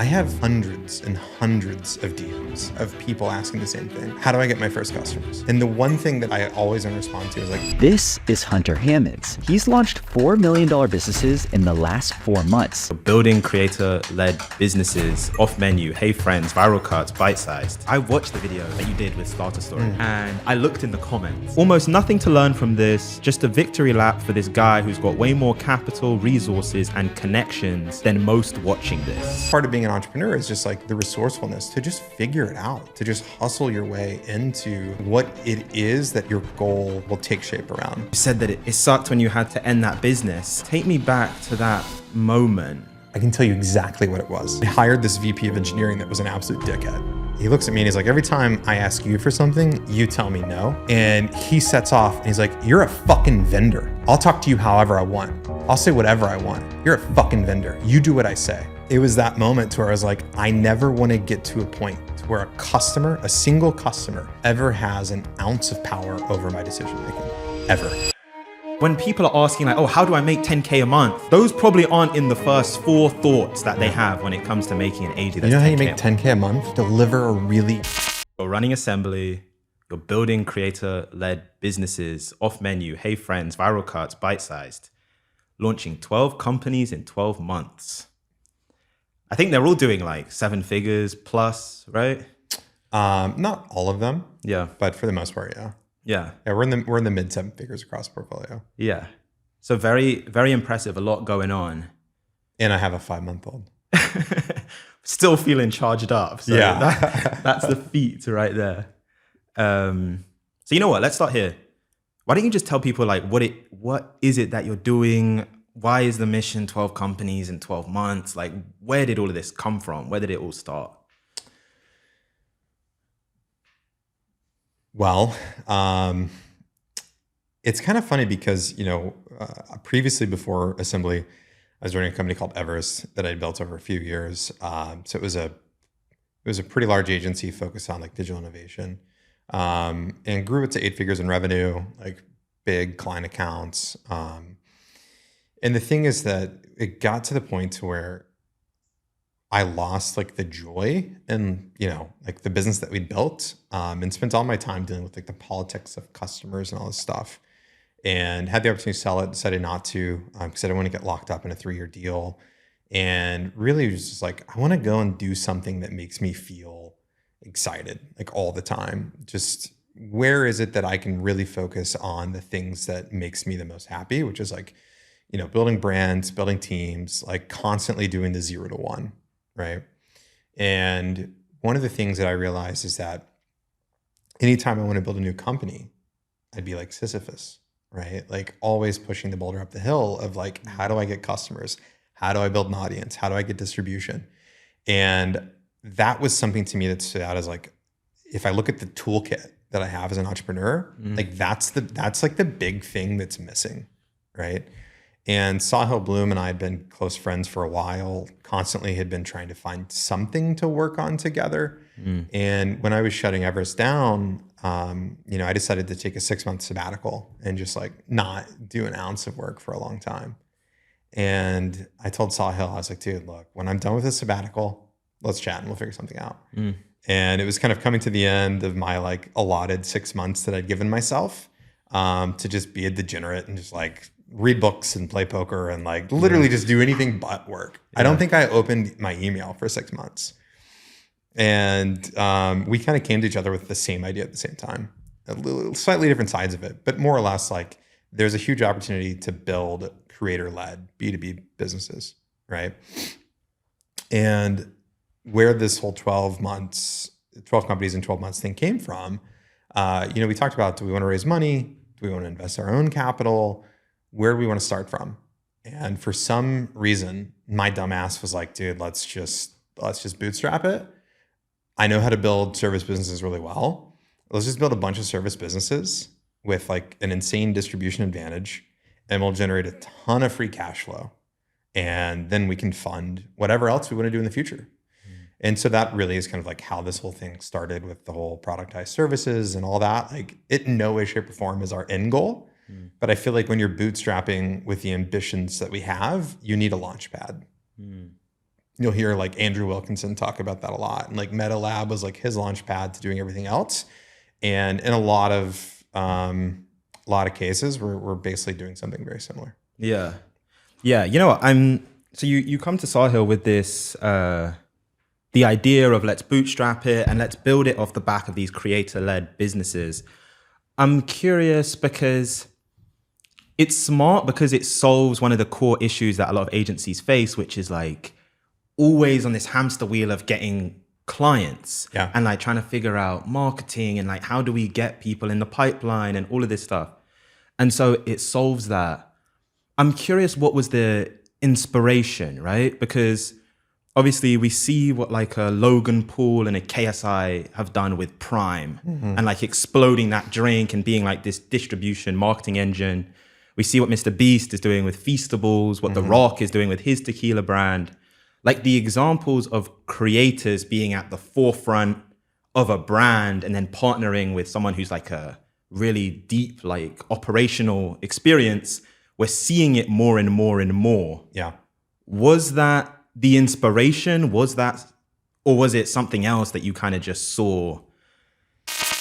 I have hundreds and hundreds of DMs of people asking the same thing. How do I get my first customers? And the one thing that I always want to respond to is like, This is Hunter Hammonds. He's launched $4 million businesses in the last 4 months. Building creator-led businesses, off menu, hey friends, viral cuts, bite-sized. I watched the video that you did with Starter Story and I looked in the comments. Almost nothing to learn from this, just a victory lap for this guy who's got way more capital, resources, and connections than most watching this. Part of being an entrepreneur is just like the resourcefulness to just figure it out, to just hustle your way into what it is that your goal will take shape around. You said that it sucked when you had to end that business. Take me back to that moment. I can tell you exactly what it was. I hired this VP of engineering that was an absolute dickhead. He looks at me and he's like, every time I ask you for something, you tell me no. And he sets off and he's like, you're a fucking vendor. I'll talk to you however I want. I'll say whatever I want. You're a fucking vendor. You do what I say. It was that moment where I was like, I never want to get to a point where a customer, a single customer, ever has an ounce of power over my decision making, ever. When people are asking like, oh, how do I make 10K a month? Those probably aren't in the first 4 thoughts that they have when it comes to making an AD. You know how you make 10K a month? Deliver a really... You're running assembly, you're building creator-led businesses, off menu, hey friends, viral cuts, bite-sized, launching 12 companies in 12 months. I think they're all doing like 7 figures plus, right? Not all of them. Yeah. But for the most part, yeah. Yeah. Yeah, we're in the mid 7 figures across the portfolio. Yeah. So very, very impressive. A lot going on. And I have a 5-month-old. Still feeling charged up. So yeah. That's the feat right there. So you know what? Let's start here. Why don't you just tell people like what is it that you're doing? Why is the mission 12 companies in 12 months? Like, where did all of this come from? Where did it all start? Well, it's kind of funny because, previously before Assembly, I was running a company called Everest that I built over a few years. So it was a pretty large agency focused on like digital innovation, and grew it to 8 figures in revenue, like big client accounts. And the thing is that it got to the point to where I lost like the joy and, like the business that we'd built, and spent all my time dealing with like the politics of customers and all this stuff, and had the opportunity to sell it, decided not to, because I didn't want to get locked up in a 3-year deal. And really it was just like, I want to go and do something that makes me feel excited, like all the time. Just where is it that I can really focus on the things that makes me the most happy, which is like, building brands, building teams, like constantly doing the 0 to 1, right? And one of the things that I realized is that anytime I want to build a new company, I'd be like Sisyphus, right? Like always pushing the boulder up the hill of like, how do I get customers? How do I build an audience? How do I get distribution? And that was something to me that stood out as like, if I look at the toolkit that I have as an entrepreneur, like that's like the big thing that's missing, right? And Sahil Bloom and I had been close friends for a while, constantly had been trying to find something to work on together. And when I was shutting Everest down, I decided to take a 6-month sabbatical and just like not do an ounce of work for a long time. And I told Sahil, I was like, dude, look, when I'm done with this sabbatical, let's chat and we'll figure something out. And it was kind of coming to the end of my like allotted 6 months that I'd given myself, to just be a degenerate and just like read books and play poker and like literally just do anything but work. I don't think I opened my email for 6 months. And we kind of came to each other with the same idea at the same time, slightly different sides of it, but more or less like there's a huge opportunity to build creator-led B2B businesses, right? And where this whole 12 companies in 12 months thing came from, we talked about, do we want to raise money? Do we want to invest our own capital? Where do we want to start from? And for some reason, my dumb ass was like, dude, let's just bootstrap it. I know how to build service businesses really well. Let's just build a bunch of service businesses with like an insane distribution advantage, and we'll generate a ton of free cash flow. And then we can fund whatever else we want to do in the future. And so that really is kind of like how this whole thing started with the whole Productize services and all that. Like it in no way, shape, or form is our end goal. But I feel like when you're bootstrapping with the ambitions that we have, you need a launch pad. you'll hear like Andrew Wilkinson talk about that a lot. And like Meta Lab was like his launch pad to doing everything else. And in a lot of cases, we're basically doing something very similar. Yeah. Yeah. You know what? So you come to Sahil with this, the idea of let's bootstrap it and let's build it off the back of these creator-led businesses. I'm curious because it's smart because it solves one of the core issues that a lot of agencies face, which is like always on this hamster wheel of getting clients and like trying to figure out marketing and like how do we get people in the pipeline and all of this stuff. And so it solves that. I'm curious, what was the inspiration, right? Because obviously we see what like a Logan Paul and a KSI have done with Prime and like exploding that drink and being like this distribution marketing engine. We see what Mr. Beast is doing with Feastables, what The Rock is doing with his tequila brand. Like the examples of creators being at the forefront of a brand and then partnering with someone who's like a really deep, like operational experience. We're seeing it more and more and more. Yeah. Was that the inspiration? Or was it something else that you kind of just saw?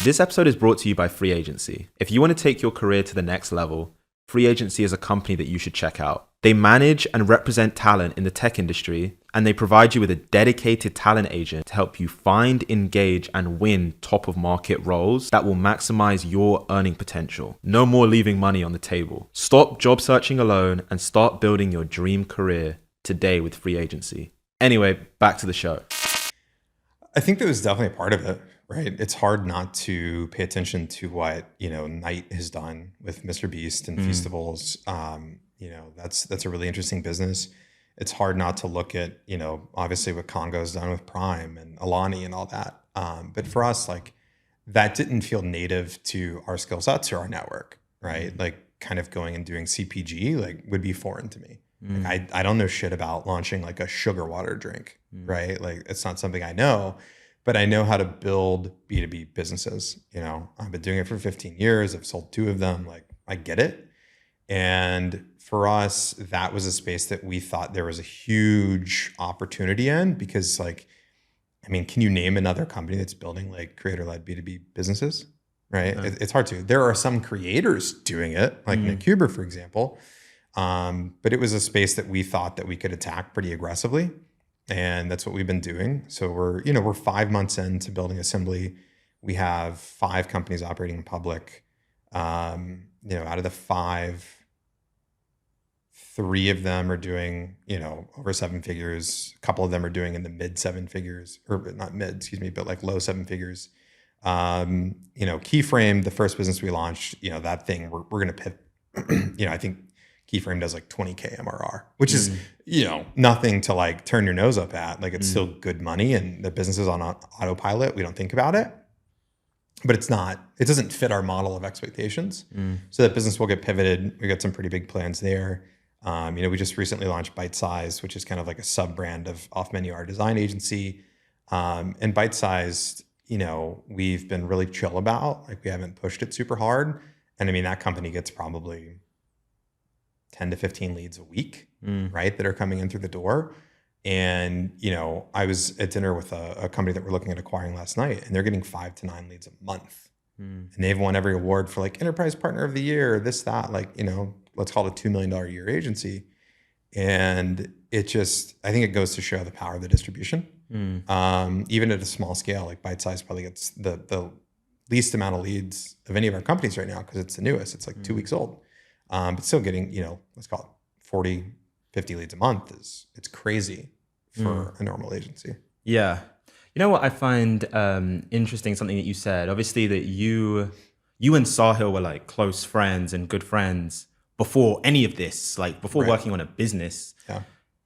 This episode is brought to you by Free Agency. If you want to take your career to the next level, Free Agency is a company that you should check out. They manage and represent talent in the tech industry, and they provide you with a dedicated talent agent to help you find, engage, and win top of market roles that will maximize your earning potential. No more leaving money on the table. Stop job searching alone and start building your dream career today with Free Agency. Anyway, back to the show. I think that was definitely a part of it, right? It's hard not to pay attention to what, Knight has done with Mr. Beast and Feastables. That's a really interesting business. It's hard not to look at, obviously what Congo's done with Prime and Alani and all that. But for us, like that didn't feel native to our skill sets or our network, right? Like kind of going and doing CPG like would be foreign to me. Like I don't know shit about launching like a sugar water drink, right? Like it's not something I know, but I know how to build B2B businesses. I've been doing it for 15 years. I've sold 2 of them. Like I get it. And for us, that was a space that we thought there was a huge opportunity in because can you name another company that's building like creator-led B2B businesses, right? It's hard to. There are some creators doing it, like Nick Huber, for example. But it was a space that we thought that we could attack pretty aggressively. And that's what we've been doing. So we're 5 months into building Assembly. We have 5 companies operating in public. Out of the 5, 3 of them are doing, over 7 figures. A couple of them are doing in the mid 7 figures, or not mid, excuse me, but like low 7 figures. Keyframe, the first business we launched, that thing, we're going to pivot. I think Keyframe does like 20K MRR, which is, nothing to like turn your nose up at. Like it's still good money and the business is on autopilot. We don't think about it, but it doesn't fit our model of expectations. So that business will get pivoted. We got some pretty big plans there. We just recently launched Bite-Sized, which is kind of like a sub-brand of Off-Menu, our design agency. And Bite-Sized, we've been really chill about, like we haven't pushed it super hard. And that company gets probably 10 to 15 leads a week, right? That are coming in through the door. And, I was at dinner with a company that we're looking at acquiring last night, and they're getting 5 to 9 leads a month. And they've won every award for like Enterprise Partner of the Year, this, that, let's call it a $2 million a year agency. And I think it goes to show the power of the distribution. Even at a small scale, like Bite-Sized probably gets the least amount of leads of any of our companies right now because it's the newest. It's like 2 weeks old. But still getting, let's call it 40, 50 leads a month it's crazy for a normal agency. Yeah. You know what I find interesting, something that you said, obviously that you and Sahil were like close friends and good friends before any of this, like before working on a business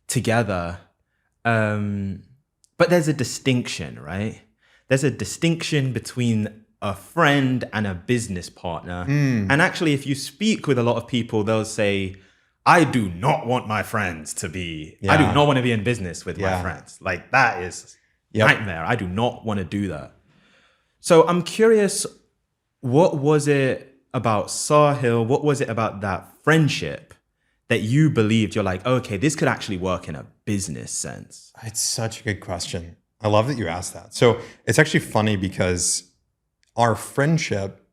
together. But there's a distinction, right? There's a distinction between a friend and a business partner. And actually, if you speak with a lot of people, they'll say, I do not want my friends to be, I do not want to be in business with my friends. Like that is nightmare. I do not want to do that. So I'm curious, what was it about Sahil? What was it about that friendship that you believed you're like, okay, this could actually work in a business sense? It's such a good question. I love that you asked that. So it's actually funny because our friendship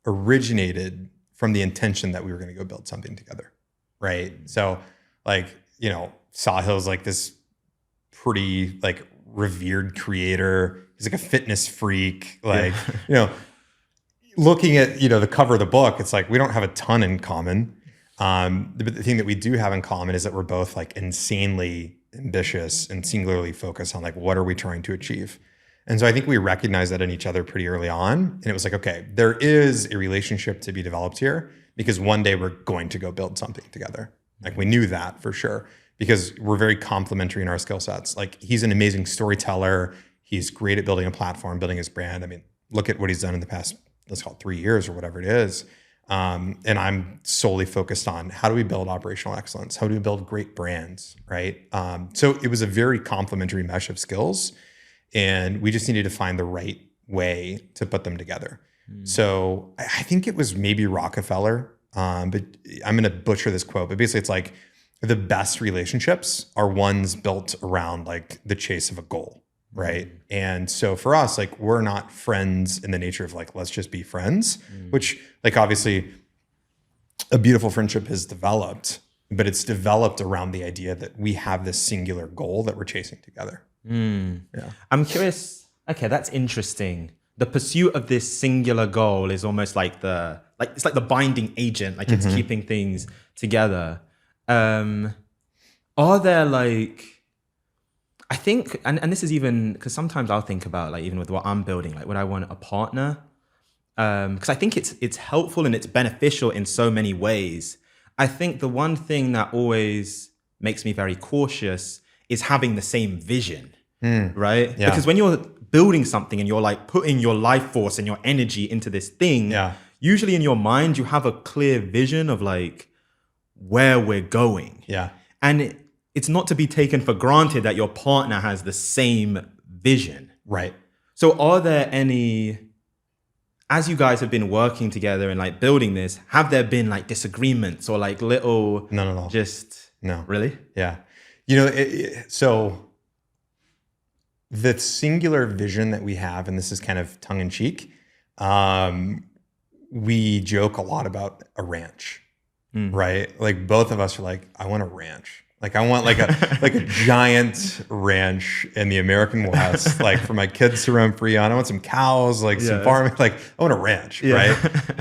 originated from the intention that we were going to go build something together, right? So like, Sahil's like this pretty like revered creator. He's like a fitness freak. Like, looking at, the cover of the book, it's like, we don't have a ton in common. The thing that we do have in common is that we're both like insanely ambitious and singularly focused on like, what are we trying to achieve? And so I think we recognized that in each other pretty early on. And it was like, okay, there is a relationship to be developed here because one day we're going to go build something together. Like we knew that for sure because we're very complementary in our skill sets. Like he's an amazing storyteller. He's great at building a platform, building his brand. I mean, look at what he's done in the past, let's call it 3 years or whatever it is. And I'm solely focused on how do we build operational excellence? How do we build great brands, right? So it was a very complementary mesh of skills, and we just needed to find the right way to put them together. So I think it was maybe Rockefeller, but I'm going to butcher this quote, but basically it's like the best relationships are ones built around like the chase of a goal. Right. And so for us, like, we're not friends in the nature of like, let's just be friends, which like, obviously a beautiful friendship has developed, but it's developed around the idea that we have this singular goal that we're chasing together. Yeah. I'm curious. Okay. That's interesting. The pursuit of this singular goal is almost like it's like the binding agent, like it's keeping things together. Are there like, I think, and this is even, because sometimes I'll think about like, even with what I'm building, like would I want a partner? Because I think it's helpful and it's beneficial in so many ways. I think the one thing that always makes me very cautious is having the same vision, right? Yeah. Because when you're building something and you're like putting your life force and your energy into this thing, usually in your mind, you have a clear vision of like where we're going. Yeah. And it's not to be taken for granted that your partner has the same vision. Right. So are there any, as you guys have been working together and like building this, have there been like disagreements or like little... No. Just... No. Really? Yeah. So the singular vision that we have, and this is kind of tongue in cheek, we joke a lot about a ranch, right? Like both of us are like, I want a ranch. Like I want like a giant ranch in the American West, like for my kids to roam free on. I want some cows, like some farming, like I want a ranch, right?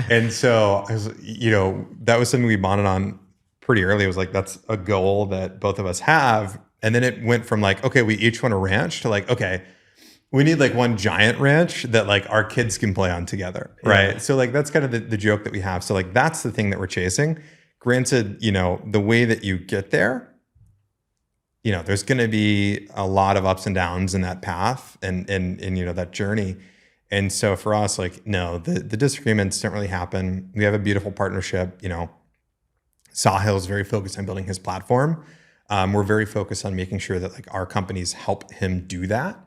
And so I was, that was something we bonded on pretty early. It was like, that's a goal that both of us have. And then it went from like, okay, we each want a ranch to like, okay, we need like one giant ranch that like our kids can play on together, right? So like, that's kind of the joke that we have. So like, that's the thing that we're chasing. Granted, the way that you get there, there's going to be a lot of ups and downs in that path and that journey. And so for us, like, no, the disagreements don't really happen. We have a beautiful partnership. Sahil is very focused on building his platform. We're very focused on making sure that like our companies help him do that,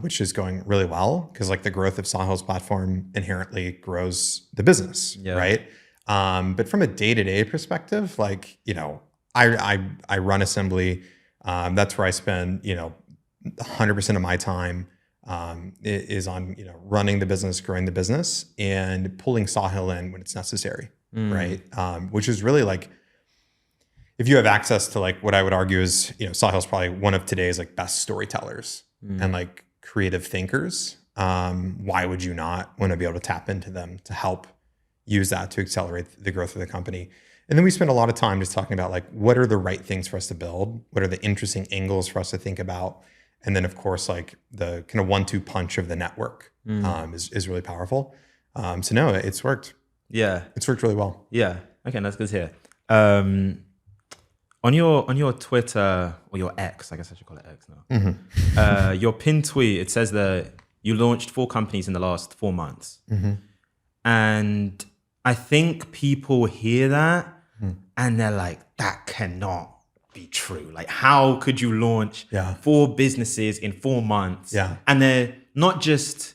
which is going really well because like the growth of Sahil's platform inherently grows the business, right? But from a day-to-day perspective, like, I run Assembly. That's where I spend, 100% of my time is on, running the business, growing the business, and pulling Sahil in when it's necessary, right? Which is really like, if you have access to like what I would argue is, Sahil's probably one of today's like best storytellers and like creative thinkers. Why would you not want to be able to tap into them to help use that to accelerate the growth of the company? And then we spend a lot of time just talking about like, what are the right things for us to build? What are the interesting angles for us to think about? And then of course, like the kind of 1-2 punch of the network is really powerful. So no, it's worked. Yeah. It's worked really well. Yeah. Okay. That's good to hear. On your Twitter or your X, I guess I should call it X now. Your pinned tweet, it says that you launched 4 companies in the last 4 months. And I think people hear that and they're like, that cannot be true. Like, how could you launch 4 businesses in 4 months? Yeah. And they're not just,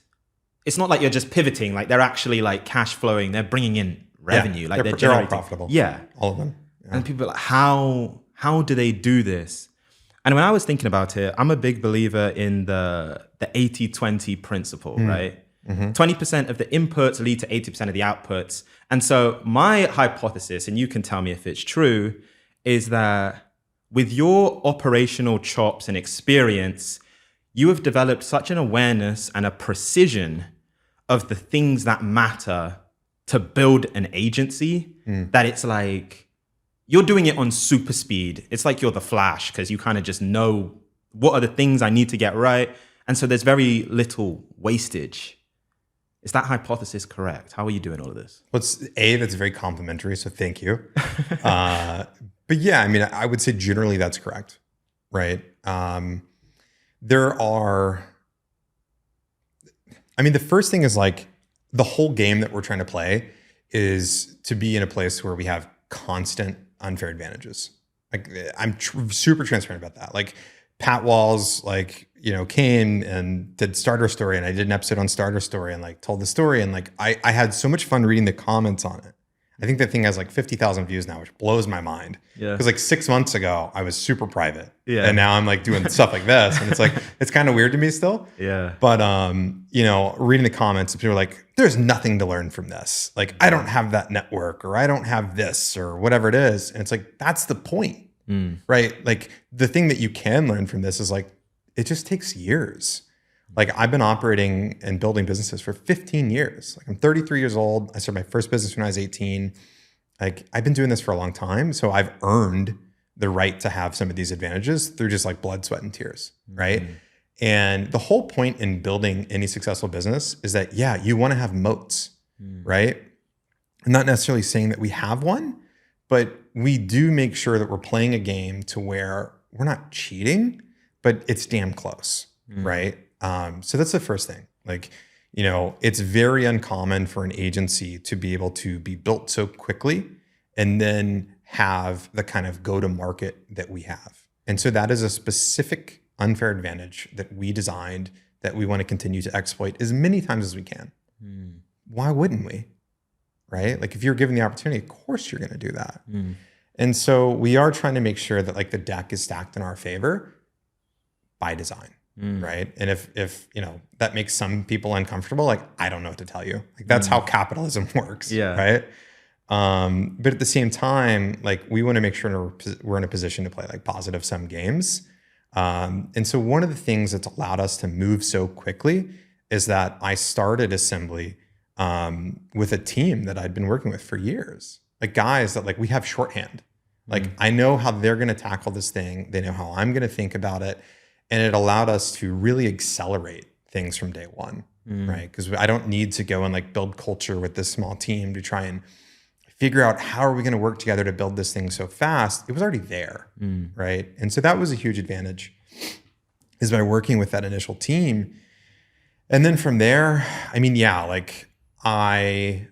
it's not like you're just pivoting, like they're actually like cash flowing, they're bringing in revenue. Like they're all profitable. Yeah. All of them. And people are like, how do they do this? And when I was thinking about it, I'm a big believer in the 80-20 principle, right? 20% of the inputs lead to 80% of the outputs. And so my hypothesis, and you can tell me if it's true, is that with your operational chops and experience, you have developed such an awareness and a precision of the things that matter to build an agency that it's like you're doing it on super speed. It's like you're the Flash because you kind of just know what are the things I need to get right. And so there's very little wastage. Is that hypothesis correct? How are you doing all of this? Well, that's very complimentary, so thank you. But yeah, I mean, I would say generally that's correct, right? The first thing is like the whole game that we're trying to play is to be in a place where we have constant unfair advantages. Like I'm super transparent about that. Like Pat Walls, came and did Starter Story, and I did an episode on Starter Story and like told the story, and like I had so much fun reading the comments on it. I think that thing has like 50,000 views now, which blows my mind. Yeah. Because like 6 months ago, I was super private. Yeah. And now I'm like doing stuff like this. And it's like, it's kind of weird to me still. Yeah. But, reading the comments, people are like, there's nothing to learn from this. Like, I don't have that network, or I don't have this, or whatever it is. And it's like, that's the point, right? Like the thing that you can learn from this is like, it just takes years. Like I've been operating and building businesses for 15 years. Like I'm 33 years old. I started my first business when I was 18. Like I've been doing this for a long time. So I've earned the right to have some of these advantages through just like blood, sweat, and tears, right? And the whole point in building any successful business is that, yeah, you want to have moats, right? I'm not necessarily saying that we have one, but we do make sure that we're playing a game to where we're not cheating, but it's damn close, right? So that's the first thing. Like, it's very uncommon for an agency to be able to be built so quickly and then have the kind of go-to-market that we have. And so that is a specific unfair advantage that we designed that we want to continue to exploit as many times as we can. Why wouldn't we? Right? Like if you're given the opportunity, of course you're going to do that. And so we are trying to make sure that like the deck is stacked in our favor by design. Right. And if that makes some people uncomfortable, like, I don't know what to tell you. Like that's how capitalism works. Yeah. Right. But at the same time, like we want to make sure we're in a position to play like positive sum games. And so one of the things that's allowed us to move so quickly is that I started Assembly with a team that I'd been working with for years. Like guys that like we have shorthand. Like I know how they're going to tackle this thing. They know how I'm going to think about it. And it allowed us to really accelerate things from day one, right? Because I don't need to go and like build culture with this small team to try and figure out how are we going to work together to build this thing so fast. It was already there, right? And so that was a huge advantage, is by working with that initial team. And then from there, I mean, yeah, like I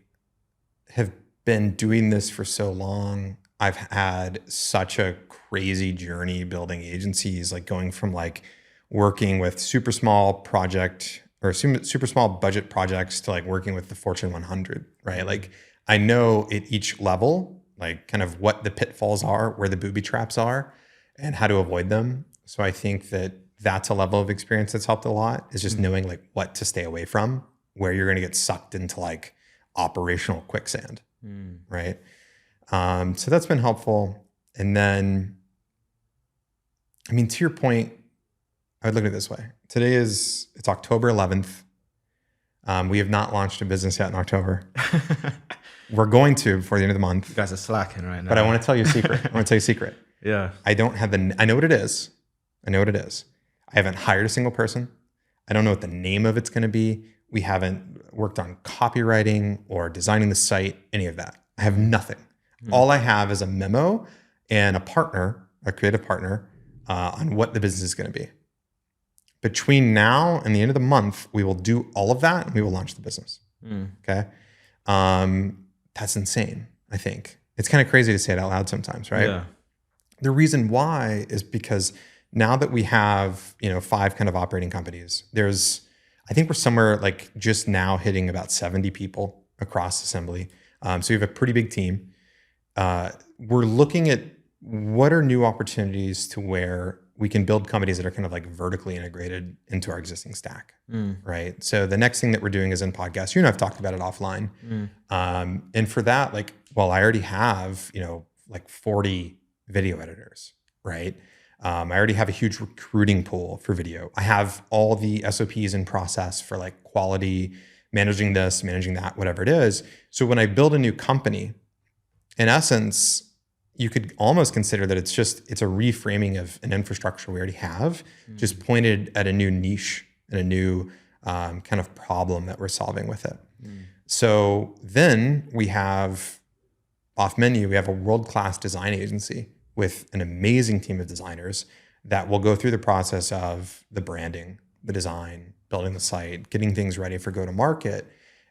have been doing this for so long. I've had such a crazy journey building agencies, like going from like working with super small project or super small budget projects to like working with the Fortune 100, right? Like I know at each level, like kind of what the pitfalls are, where the booby traps are, and how to avoid them. So I think that that's a level of experience that's helped a lot, is just knowing like what to stay away from, where you're going to get sucked into like operational quicksand, right? So that's been helpful. And then, I mean, to your point, I would look at it this way. It's October 11th. We have not launched a business yet in October. We're going to before the end of the month. You guys are slacking right now. But I want to tell you a secret. Yeah. I know what it is. I haven't hired a single person. I don't know what the name of it's going to be. We haven't worked on copywriting or designing the site, any of that. I have nothing. All I have is a memo and a creative partner, on what the business is going to be. Between now and the end of the month, we will do all of that and we will launch the business. Okay. That's insane. I think it's kind of crazy to say it out loud sometimes, right? Yeah. The reason why is because now that we have, 5 kind of operating companies, I think we're somewhere like just now hitting about 70 people across Assembly. So we have a pretty big team. we're looking at what are new opportunities to where we can build companies that are kind of like vertically integrated into our existing stack, right? So the next thing that we're doing is in podcasts. You and I've talked about it offline. And for that, like, well, I already have, like 40 video editors, right? I already have a huge recruiting pool for video. I have all the SOPs in process for like quality, managing this, managing that, whatever it is. So when I build a new company, in essence, you could almost consider that it's a reframing of an infrastructure we already have, just pointed at a new niche and a new kind of problem that we're solving with it. So then we have off menu, we have a world-class design agency with an amazing team of designers that will go through the process of the branding, the design, building the site, getting things ready for go-to-market.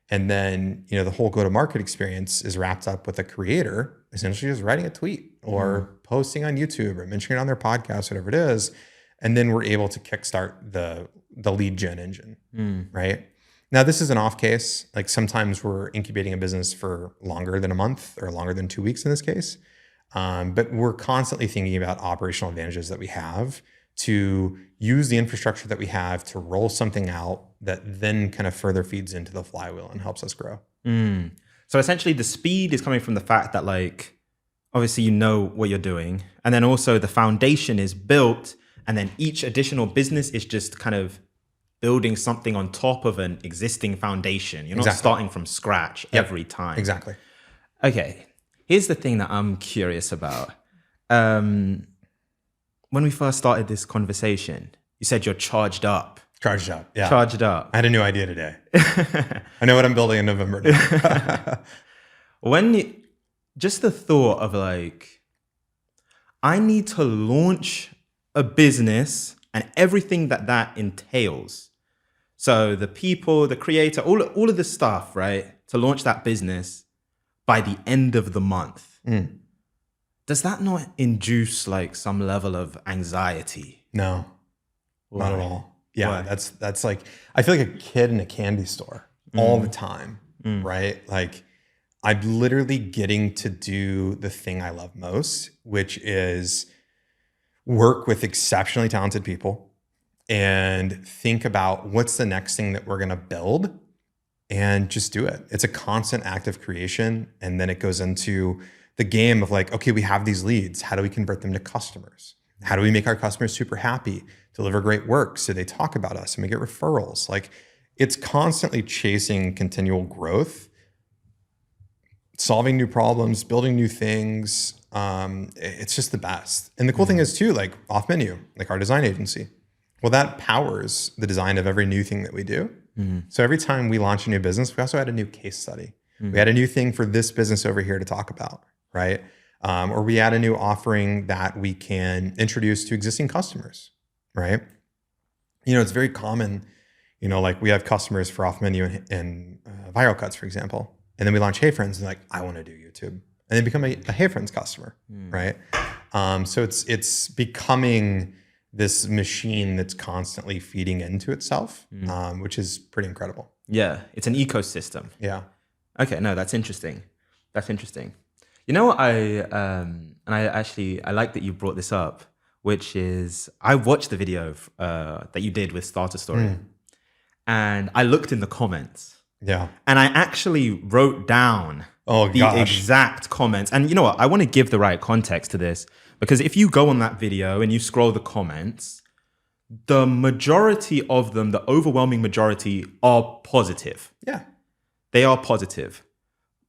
And then, the whole go-to-market experience is wrapped up with a creator essentially just writing a tweet or posting on YouTube or mentioning it on their podcast, whatever it is. And then we're able to kickstart the lead gen engine, right? Now, this is an off case. Like sometimes we're incubating a business for longer than a month or longer than 2 weeks in this case. But we're constantly thinking about operational advantages that we have to use the infrastructure that we have to roll something out that then kind of further feeds into the flywheel and helps us grow. So essentially the speed is coming from the fact that like, obviously you know what you're doing. And then also the foundation is built and then each additional business is just kind of building something on top of an existing foundation. You're not starting from scratch every time. Exactly. Okay. Here's the thing that I'm curious about. When we first started this conversation, you said you're charged up. Charged up, yeah. Charged up. I had a new idea today. I know what I'm building in November now. Just the thought of like, I need to launch a business and everything that entails. So the people, the creator, all of the stuff, right? To launch that business by the end of the month. Does that not induce like some level of anxiety? No, not at all. Yeah, Why? that's like, I feel like a kid in a candy store all the time, right? Like I'm literally getting to do the thing I love most, which is work with exceptionally talented people and think about what's the next thing that we're going to build and just do it. It's a constant act of creation. And then it goes into the game of like, okay, we have these leads. How do we convert them to customers? How do we make our customers super happy, deliver great work so they talk about us and we get referrals? Like it's constantly chasing continual growth, solving new problems, building new things. It's just the best. And the cool thing is too, like off menu, like our design agency, well, that powers the design of every new thing that we do. So every time we launch a new business, we also add a new case study. We had a new thing for this business over here to talk about, right? Or we add a new offering that we can introduce to existing customers, right? It's very common, like we have customers for off menu and viral cuts, for example. And then we launch Hey Friends and like, I want to do YouTube. And they become a Hey Friends customer, right? So it's becoming this machine that's constantly feeding into itself, which is pretty incredible. Yeah, it's an ecosystem. Yeah. Okay, no, that's interesting. That's interesting. You know what I like that you brought this up, which is I watched the video that you did with Starter Story, and I looked in the comments. Yeah. And I actually wrote down the exact comments. And you know what? I want to give the right context to this because if you go on that video and you scroll the comments, the majority of them, the overwhelming majority, are positive. Yeah. They are positive.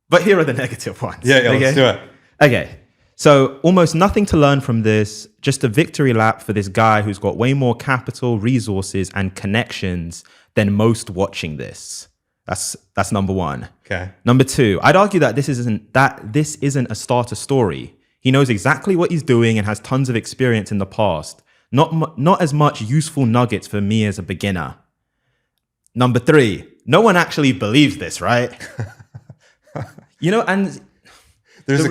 But here are the negative ones. Yeah, okay? Let's do it. Okay. So almost nothing to learn from this, just a victory lap for this guy who's got way more capital, resources, and connections than most watching this. That's number one. Okay. Number two, I'd argue that this isn't a starter story. He knows exactly what he's doing and has tons of experience in the past. Not as much useful nuggets for me as a beginner. Number three, no one actually believes this, right? And there's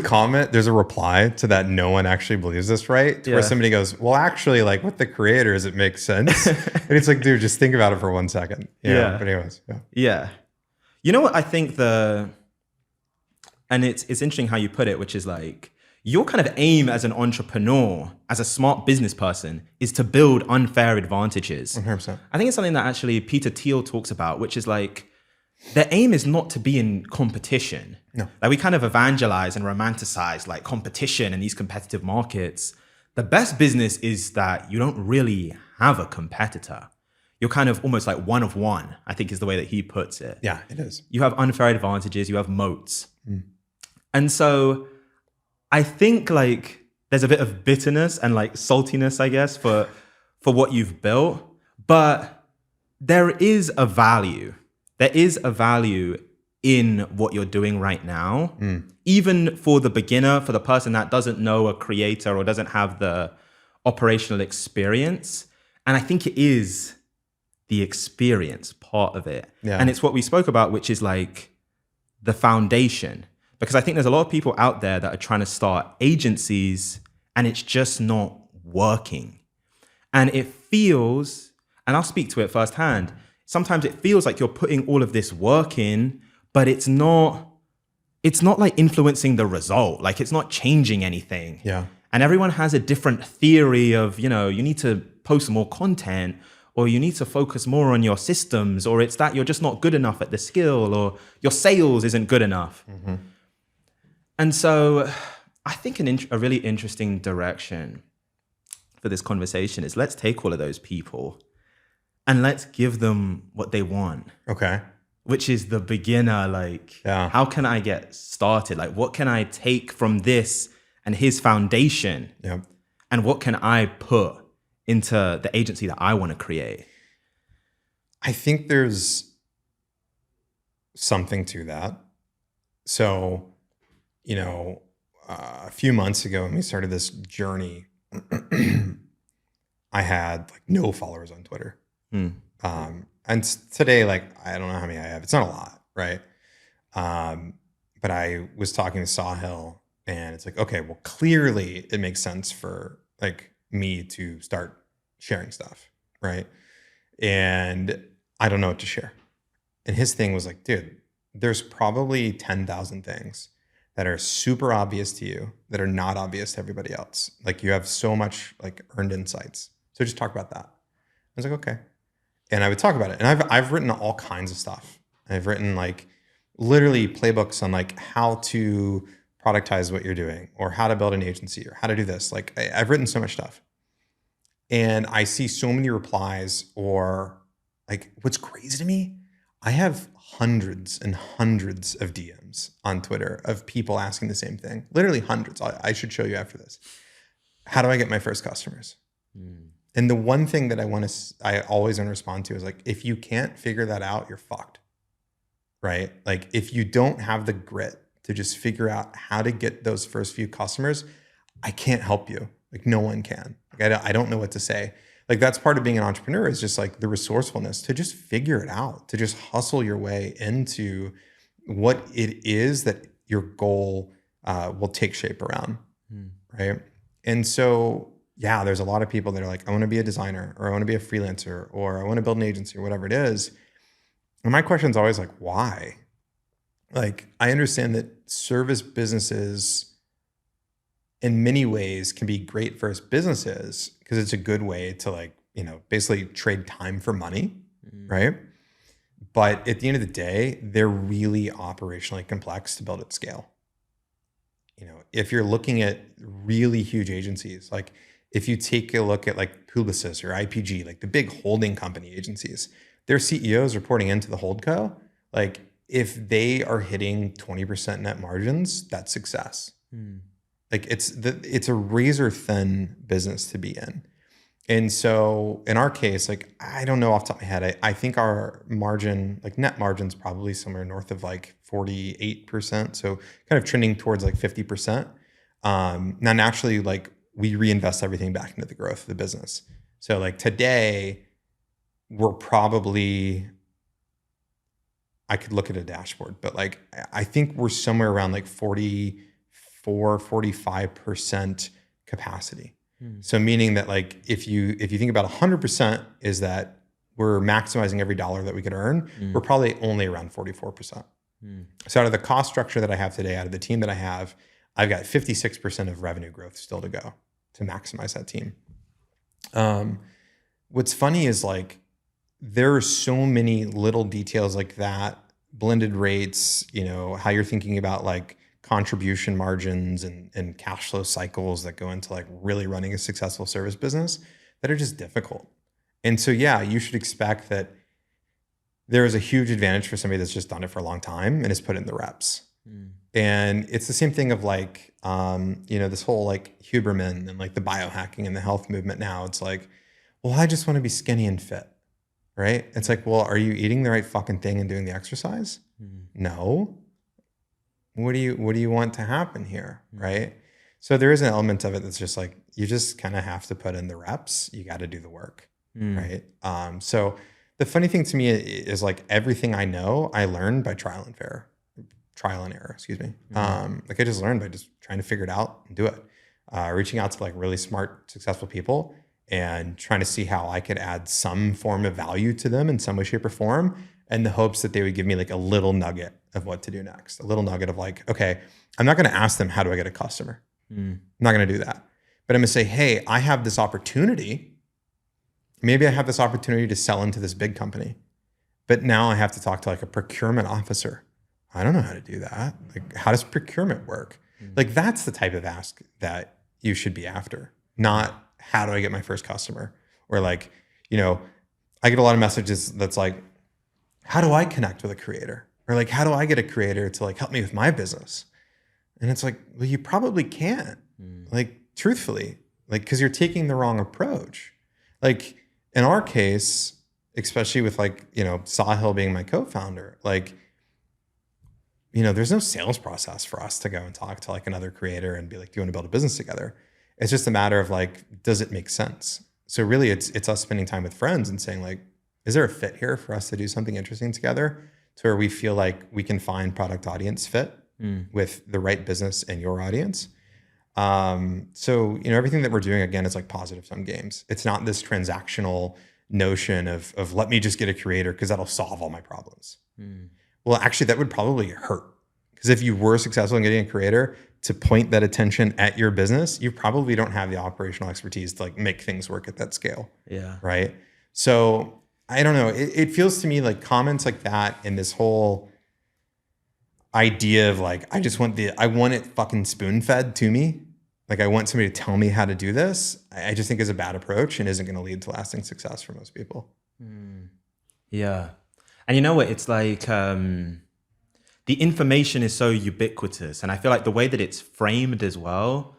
a reply to that. No one actually believes this, right? Where somebody goes, well, actually, like with the creators, it makes sense. And it's like, dude, just think about it for 1 second. But anyways, yeah. You know what? I think And it's interesting how you put it, which is like, your kind of aim as an entrepreneur, as a smart business person, is to build unfair advantages. 100%. I think it's something that actually Peter Thiel talks about, which is like, their aim is not to be in competition. No. Like we kind of evangelize and romanticize like competition in these competitive markets. The best business is that you don't really have a competitor. You're kind of almost like one of one, I think is the way that he puts it. Yeah, it is. You have unfair advantages, you have moats. And so I think like there's a bit of bitterness and like saltiness, I guess, for what you've built, but there is a value. There is a value in what you're doing right now, even for the beginner, for the person that doesn't know a creator or doesn't have the operational experience. And I think it is the experience part of it. Yeah. And it's what we spoke about, which is like the foundation. Because I think there's a lot of people out there that are trying to start agencies and it's just not working. And it feels, and I'll speak to it firsthand, sometimes it feels like you're putting all of this work in, but it's not like influencing the result. Like it's not changing anything. Yeah. And everyone has a different theory of, you need to post more content, or you need to focus more on your systems, or it's that you're just not good enough at the skill, or your sales isn't good enough. And so I think a really interesting direction for this conversation is let's take all of those people and let's give them what they want. Okay. Which is the beginner, like, how can I get started? Like, what can I take from this and his foundation? Yep. And what can I put into the agency that I want to create? I think there's something to that. So, a few months ago when we started this journey, I had like no followers on Twitter. And today, like, I don't know how many I have. It's not a lot, right? But I was talking to Sahil and it's like, okay, well, clearly it makes sense for like me to start sharing stuff, right? And I don't know what to share. And his thing was like, dude, there's probably 10,000 things that are super obvious to you that are not obvious to everybody else. Like you have so much like earned insights. So just talk about that. I was like, okay. And I would talk about it. And I've written all kinds of stuff. I've written like literally playbooks on like how to productize what you're doing or how to build an agency or how to do this. Like I've written so much stuff. And I see so many replies, or like what's crazy to me, I have hundreds and hundreds of DMs on Twitter of people asking the same thing. Literally hundreds. I should show you after this. How do I get my first customers? And the one thing that I always want to respond to is like, if you can't figure that out, you're fucked, right? Like if you don't have the grit to just figure out how to get those first few customers, I can't help you. Like no one can. Like I don't know what to say. Like that's part of being an entrepreneur is just like the resourcefulness to just figure it out, to just hustle your way into what it is that your goal will take shape around, right? And so, yeah, there's a lot of people that are like, I want to be a designer, or I want to be a freelancer, or I want to build an agency, or whatever it is. And my question is always like, why? Like, I understand that service businesses in many ways can be great for businesses because it's a good way to like, basically trade time for money, right? But at the end of the day, they're really operationally complex to build at scale. If you're looking at really huge agencies, like if you take a look at like Publicis or IPG, like the big holding company agencies, their CEOs reporting into the holdco, like if they are hitting 20% net margins, that's success. Like it's a razor thin business to be in. And so in our case, like, I don't know off the top of my head, I think our margin, like net margin's probably somewhere north of like 48%. So kind of trending towards like 50%. Now naturally, like we reinvest everything back into the growth of the business. So like today we're probably, I could look at a dashboard, but like, I think we're somewhere around like 45% capacity. So meaning that like, if you think about 100% is that we're maximizing every dollar that we could earn, we're probably only around 44%. So out of the cost structure that I have today, out of the team that I have, I've got 56% of revenue growth still to go to maximize that team. What's funny is like, there are so many little details like that, blended rates, how you're thinking about like contribution margins and cash flow cycles that go into like really running a successful service business that are just difficult. And so, yeah, you should expect that there is a huge advantage for somebody that's just done it for a long time and has put in the reps. And it's the same thing of like, this whole like Huberman and like the biohacking and the health movement now. It's like, well, I just want to be skinny and fit, right? It's like, well, are you eating the right fucking thing and doing the exercise? No. What do you want to happen here, right? So there is an element of it that's just like, you just kind of have to put in the reps. You got to do the work, right? So the funny thing to me is like everything I know, I learned by trial and error, excuse me. Like I just learned by just trying to figure it out and do it. Reaching out to like really smart, successful people and trying to see how I could add some form of value to them in some way, shape, or form, in the hopes that they would give me like a little nugget of what to do next, a little nugget of like, okay, I'm not going to ask them, how do I get a customer? I'm not going to do that. But I'm going to say, hey, I have this opportunity. Maybe I have this opportunity to sell into this big company, but now I have to talk to like a procurement officer. I don't know how to do that. Like, how does procurement work? Like, that's the type of ask that you should be after, not how do I get my first customer? Or like, I get a lot of messages that's like, how do I connect with a creator? Or like, how do I get a creator to like help me with my business? And it's like, well, you probably can't. Like, truthfully, like, because you're taking the wrong approach. Like in our case, especially with like, Sahil being my co-founder, like, there's no sales process for us to go and talk to like another creator and be like, do you want to build a business together? It's just a matter of like, does it make sense? So really it's us spending time with friends and saying like, is there a fit here for us to do something interesting together to where we feel like we can find product audience fit with the right business and your audience? So, everything that we're doing, again, is like positive sum games. It's not this transactional notion of let me just get a creator because that'll solve all my problems. Well, actually, that would probably hurt, because if you were successful in getting a creator to point that attention at your business, you probably don't have the operational expertise to like make things work at that scale. Yeah. Right. So I don't know. It feels to me like comments like that and this whole idea of like, I want it fucking spoon fed to me. Like, I want somebody to tell me how to do this. I just think is a bad approach and isn't going to lead to lasting success for most people. Yeah. And you know what? It's like the information is so ubiquitous. And I feel like the way that it's framed as well,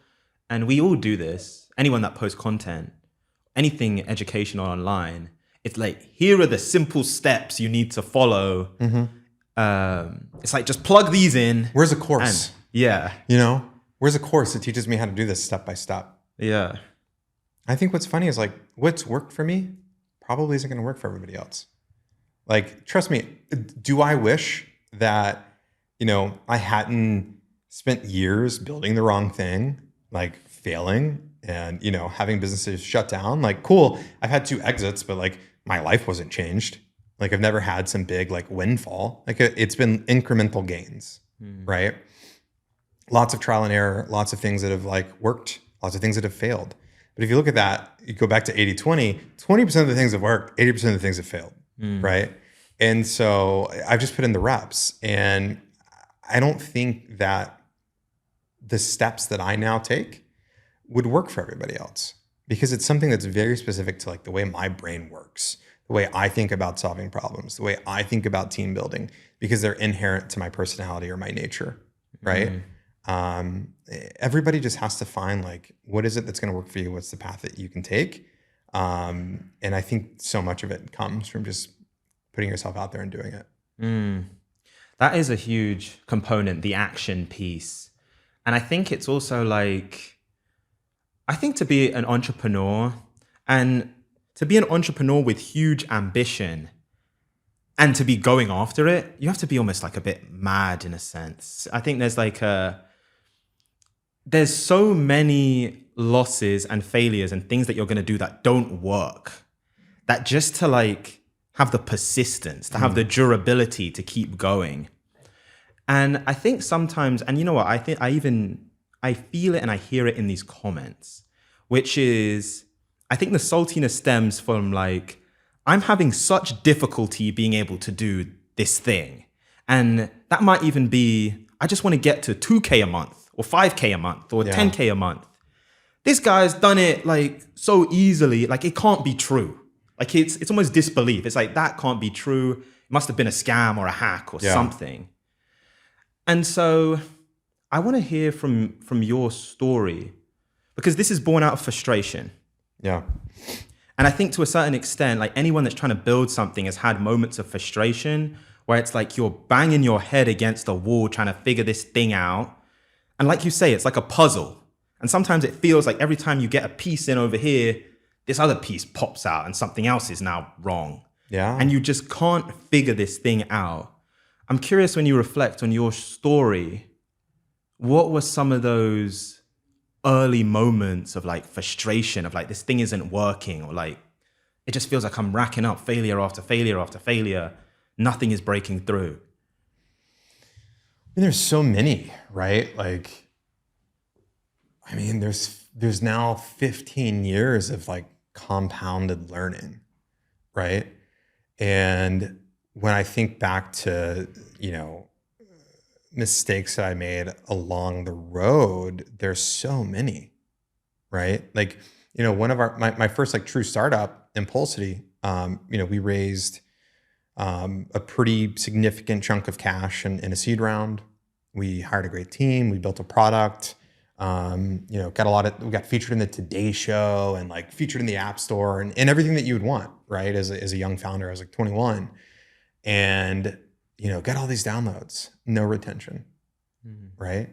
and we all do this, anyone that posts content, anything educational online, it's like, here are the simple steps you need to follow. It's like, just plug these in. Where's a course? And, where's a course that teaches me how to do this step by step? Yeah. I think what's funny is like, what's worked for me probably isn't going to work for everybody else. Like, trust me, do I wish that, I hadn't spent years building the wrong thing, like failing and, having businesses shut down? Like, cool, I've had 2 exits, but like my life wasn't changed. Like, I've never had some big like windfall. Like, it's been incremental gains, right? Lots of trial and error, lots of things that have like worked, lots of things that have failed. But if you look at that, you go back to 80-20, 20% of the things have worked, 80% of the things have failed, right? And so I've just put in the reps, and I don't think that the steps that I now take would work for everybody else, because it's something that's very specific to like the way my brain works, the way I think about solving problems, the way I think about team building, because they're inherent to my personality or my nature, right? Everybody just has to find like, what is it that's going to work for you? What's the path that you can take? And I think so much of it comes from just putting yourself out there and doing it. That is a huge component, the action piece. And I think it's also like, I think to be an entrepreneur and to be an entrepreneur with huge ambition and to be going after it, you have to be almost like a bit mad in a sense. I think there's like there's so many losses and failures and things that you're going to do that don't work, that just to like have the persistence, to have the durability to keep going. And I think sometimes, and you know what, I feel it and I hear it in these comments, which is, I think the saltiness stems from like, I'm having such difficulty being able to do this thing. And that might even be, I just want to get to 2K a month or 5K a month or 10K a month. This guy's done it like so easily, like it can't be true. Like it's almost disbelief. It's like, that can't be true. It must have been a scam or a hack or something. And so I want to hear from your story, because this is born out of frustration. Yeah. And I think to a certain extent, like anyone that's trying to build something has had moments of frustration where it's like you're banging your head against a wall trying to figure this thing out. And like you say, it's like a puzzle. And sometimes it feels like every time you get a piece in over here, this other piece pops out and something else is now wrong. Yeah. And you just can't figure this thing out. I'm curious, when you reflect on your story, what were some of those early moments of like frustration of like, this thing isn't working, or like, it just feels like I'm racking up failure after failure after failure. Nothing is breaking through. And there's so many, right? Like, I mean, there's now 15 years of like compounded learning, right? And when I think back to, mistakes that I made along the road, there's so many, right? Like, one of my first like true startup, Impulsity, we raised a pretty significant chunk of cash in a seed round. We hired a great team. We built a product. We got featured in the Today Show and like featured in the App Store and everything that you would want, right? As a young founder, I was like 21, and got all these downloads, no retention, right?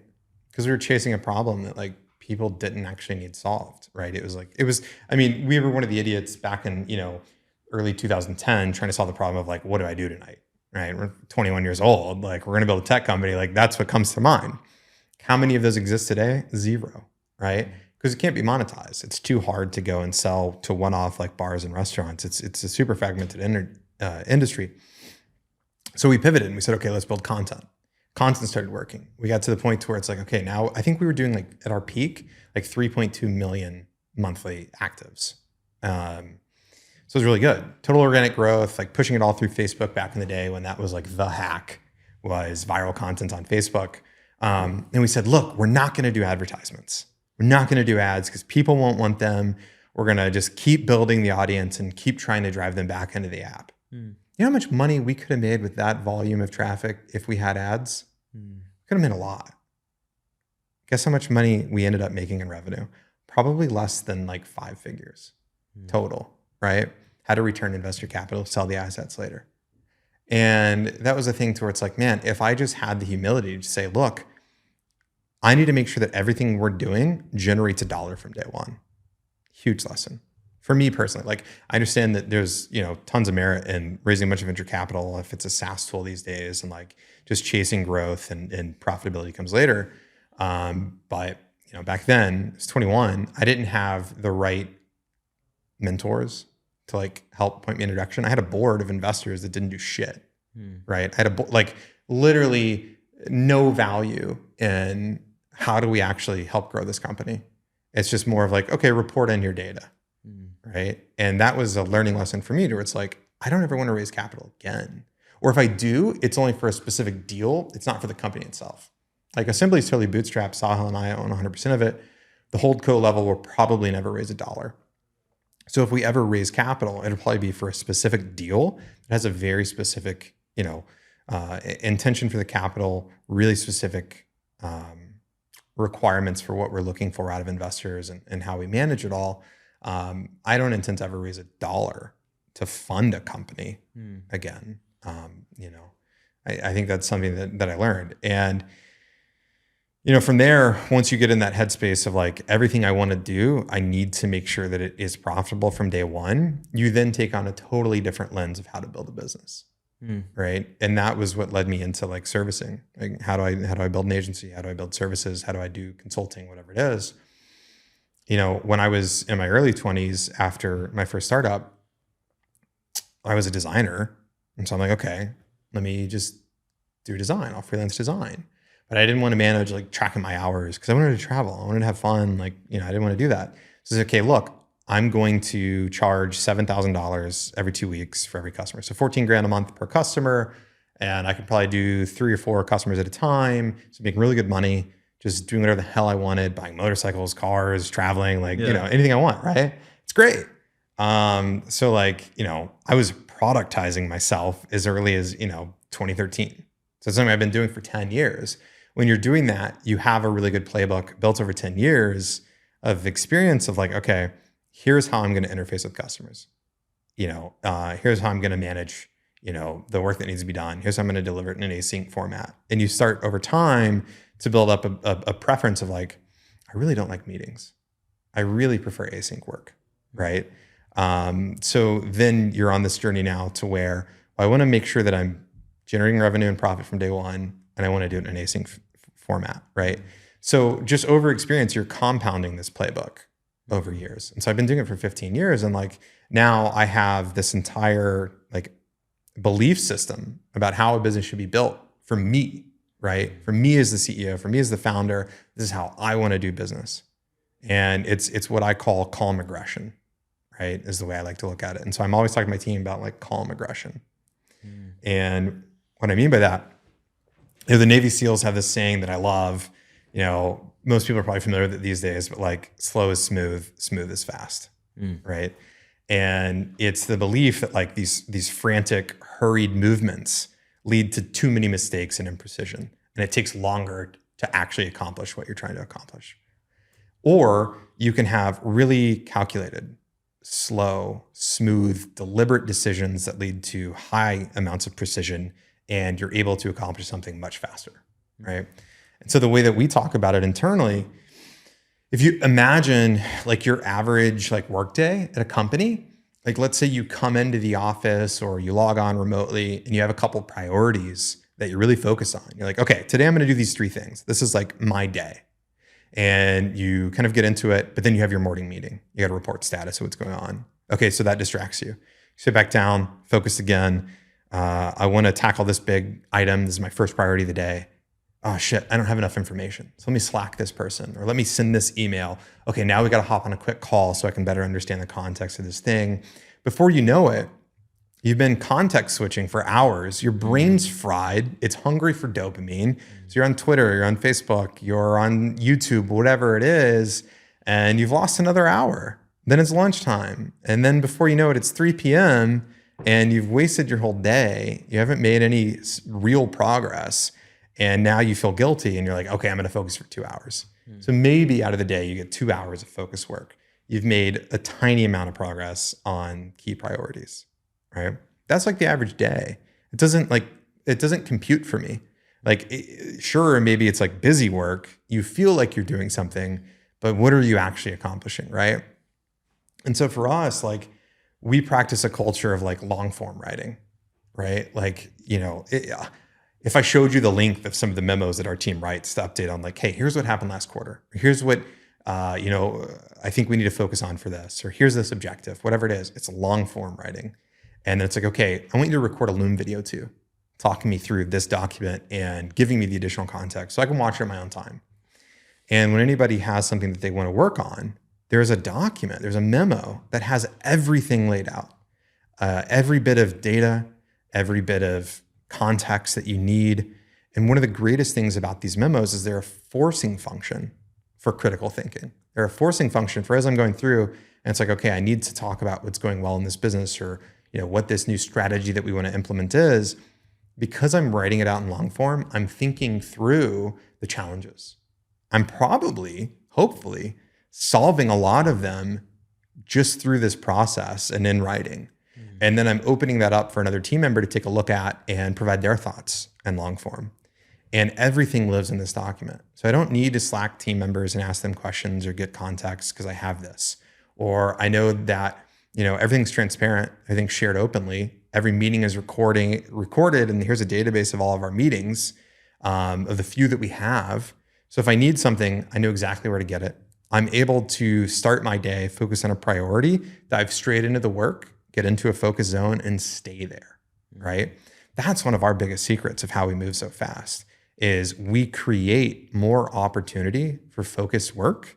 Because we were chasing a problem that like people didn't actually need solved, right? We were one of the idiots back in early 2010 trying to solve the problem of like, what do I do tonight, right? We're 21 years old, like we're gonna build a tech company, like that's what comes to mind. How many of those exist today? Zero, right? Because it can't be monetized. It's too hard to go and sell to one-off like bars and restaurants. It's a super fragmented industry. So we pivoted and we said, okay, let's build content. Content started working. We got to the point to where it's like, okay, now I think we were doing like at our peak, like 3.2 million monthly actives. So it was really good. Total organic growth, like pushing it all through Facebook back in the day when that was like the hack, was viral content on Facebook. And we said, look, we're not going to do advertisements. We're not going to do ads because people won't want them. We're going to just keep building the audience and keep trying to drive them back into the app. You know how much money we could have made with that volume of traffic if we had ads? Could have made a lot. Guess how much money we ended up making in revenue? Probably less than like 5 figures total, right? Had to return investor capital, sell the assets later. And that was a thing to where it's like, man, if I just had the humility to say, look, I need to make sure that everything we're doing generates $1 from day one. Huge lesson. For me personally, like I understand that there's, tons of merit in raising a bunch of venture capital if it's a SaaS tool these days and like just chasing growth and profitability comes later. But, back then, I was 21, I didn't have the right mentors to like help point me in a direction. I had a board of investors that didn't do shit, right? I had like literally no value in how do we actually help grow this company. It's just more of like, okay, report in your data. Right. And that was a learning lesson for me, where it's like, I don't ever want to raise capital again. Or if I do, it's only for a specific deal. It's not for the company itself. Like Assembly is totally bootstrapped. Sahil and I own 100% of it. The holdco level will probably never raise $1. So if we ever raise capital, it'll probably be for a specific deal that has a very specific, intention for the capital, really specific requirements for what we're looking for out of investors and how we manage it all. I don't intend to ever raise $1 to fund a company again. I think that's something that I learned. And, from there, once you get in that headspace of like, everything I want to do, I need to make sure that it is profitable from day one. You then take on a totally different lens of how to build a business. Right. And that was what led me into like servicing. Like, how do I build an agency? How do I build services? How do I do consulting, whatever it is? When I was in my early 20s after my first startup, I was a designer. And so I'm like, okay, let me just do design. I'll freelance design. But I didn't want to manage like tracking my hours because I wanted to travel. I wanted to have fun. Like, I didn't want to do that. So I said, okay, look, I'm going to charge $7,000 every 2 weeks for every customer. So 14 grand a month per customer. And I could probably do 3 or 4 customers at a time. So making really good money, just doing whatever the hell I wanted, buying motorcycles, cars, traveling, like, anything I want, right? It's great. So like, I was productizing myself as early as, 2013. So it's something I've been doing for 10 years. When you're doing that, you have a really good playbook built over 10 years of experience of like, okay, here's how I'm going to interface with customers. Here's how I'm going to manage, the work that needs to be done. Here's how I'm going to deliver it in an async format. And you start over time to build up a preference of like, I really don't like meetings. I really prefer async work, right? So then you're on this journey now to where I want to make sure that I'm generating revenue and profit from day one, and I want to do it in an async format, right? So just over experience, you're compounding this playbook over years. And so I've been doing it for 15 years. And like now I have this entire like belief system about how a business should be built for me, right? For me as the CEO, for me as the founder, this is how I want to do business. And it's what I call calm aggression, right? Is the way I like to look at it. And so I'm always talking to my team about like calm aggression. And what I mean by that, the Navy SEALs have this saying that I love, most people are probably familiar with it these days, but like slow is smooth, smooth is fast, right? And it's the belief that like these frantic, hurried movements lead to too many mistakes and imprecision. And it takes longer to actually accomplish what you're trying to accomplish. Or you can have really calculated, slow, smooth, deliberate decisions that lead to high amounts of precision, and you're able to accomplish something much faster, right? And so the way that we talk about it internally, if you imagine like your average like workday at a company, like let's say you come into the office or you log on remotely and you have a couple priorities that you're really focused on. You're like, okay, today I'm going to do these 3 things. This is like my day. And you kind of get into it, but then you have your morning meeting. You got to report status of what's going on. Okay, so that distracts you. Sit back down, focus again. I want to tackle this big item. This is my first priority of the day. Oh shit, I don't have enough information. So let me Slack this person or let me send this email. Okay, now we got to hop on a quick call so I can better understand the context of this thing. Before you know it, you've been context switching for hours. Your brain's fried. It's hungry for dopamine. So you're on Twitter, you're on Facebook, you're on YouTube, whatever it is, and you've lost another hour. Then it's lunchtime. And then before you know it, it's 3 p.m. and you've wasted your whole day. You haven't made any real progress. And now you feel guilty and you're like, okay, I'm going to focus for 2 hours. So maybe out of the day, you get 2 hours of focus work. You've made a tiny amount of progress on key priorities, right? That's like the average day. It doesn't compute for me. Like, sure, maybe it's like busy work. You feel like you're doing something, but what are you actually accomplishing, right? And so for us, like, we practice a culture of like long form writing, right? Like, if I showed you the length of some of the memos that our team writes to update on like, hey, here's what happened last quarter. Here's what, I think we need to focus on for this, or here's this objective, whatever it is, it's long form writing. And then it's like, okay, I want you to record a Loom video too, talking me through this document and giving me the additional context so I can watch it in my own time. And when anybody has something that they want to work on, there's a document, there's a memo that has everything laid out, every bit of data, every bit of context that you need. And one of the greatest things about these memos is they're a forcing function for critical thinking. They're a forcing function for as I'm going through, and it's like, okay, I need to talk about what's going well in this business, or what this new strategy that we want to implement is. Because I'm writing it out in long form, I'm thinking through the challenges. I'm probably, hopefully, solving a lot of them just through this process and in writing. And then I'm opening that up for another team member to take a look at and provide their thoughts in long form. And everything lives in this document. So I don't need to Slack team members and ask them questions or get context because I have this. Or I know that, everything's transparent, everything's shared openly. Every meeting is recorded, and here's a database of all of our meetings, of the few that we have. So if I need something, I know exactly where to get it. I'm able to start my day, focus on a priority, dive straight into the work, get into a focus zone, and stay there, right? That's one of our biggest secrets of how we move so fast is we create more opportunity for focused work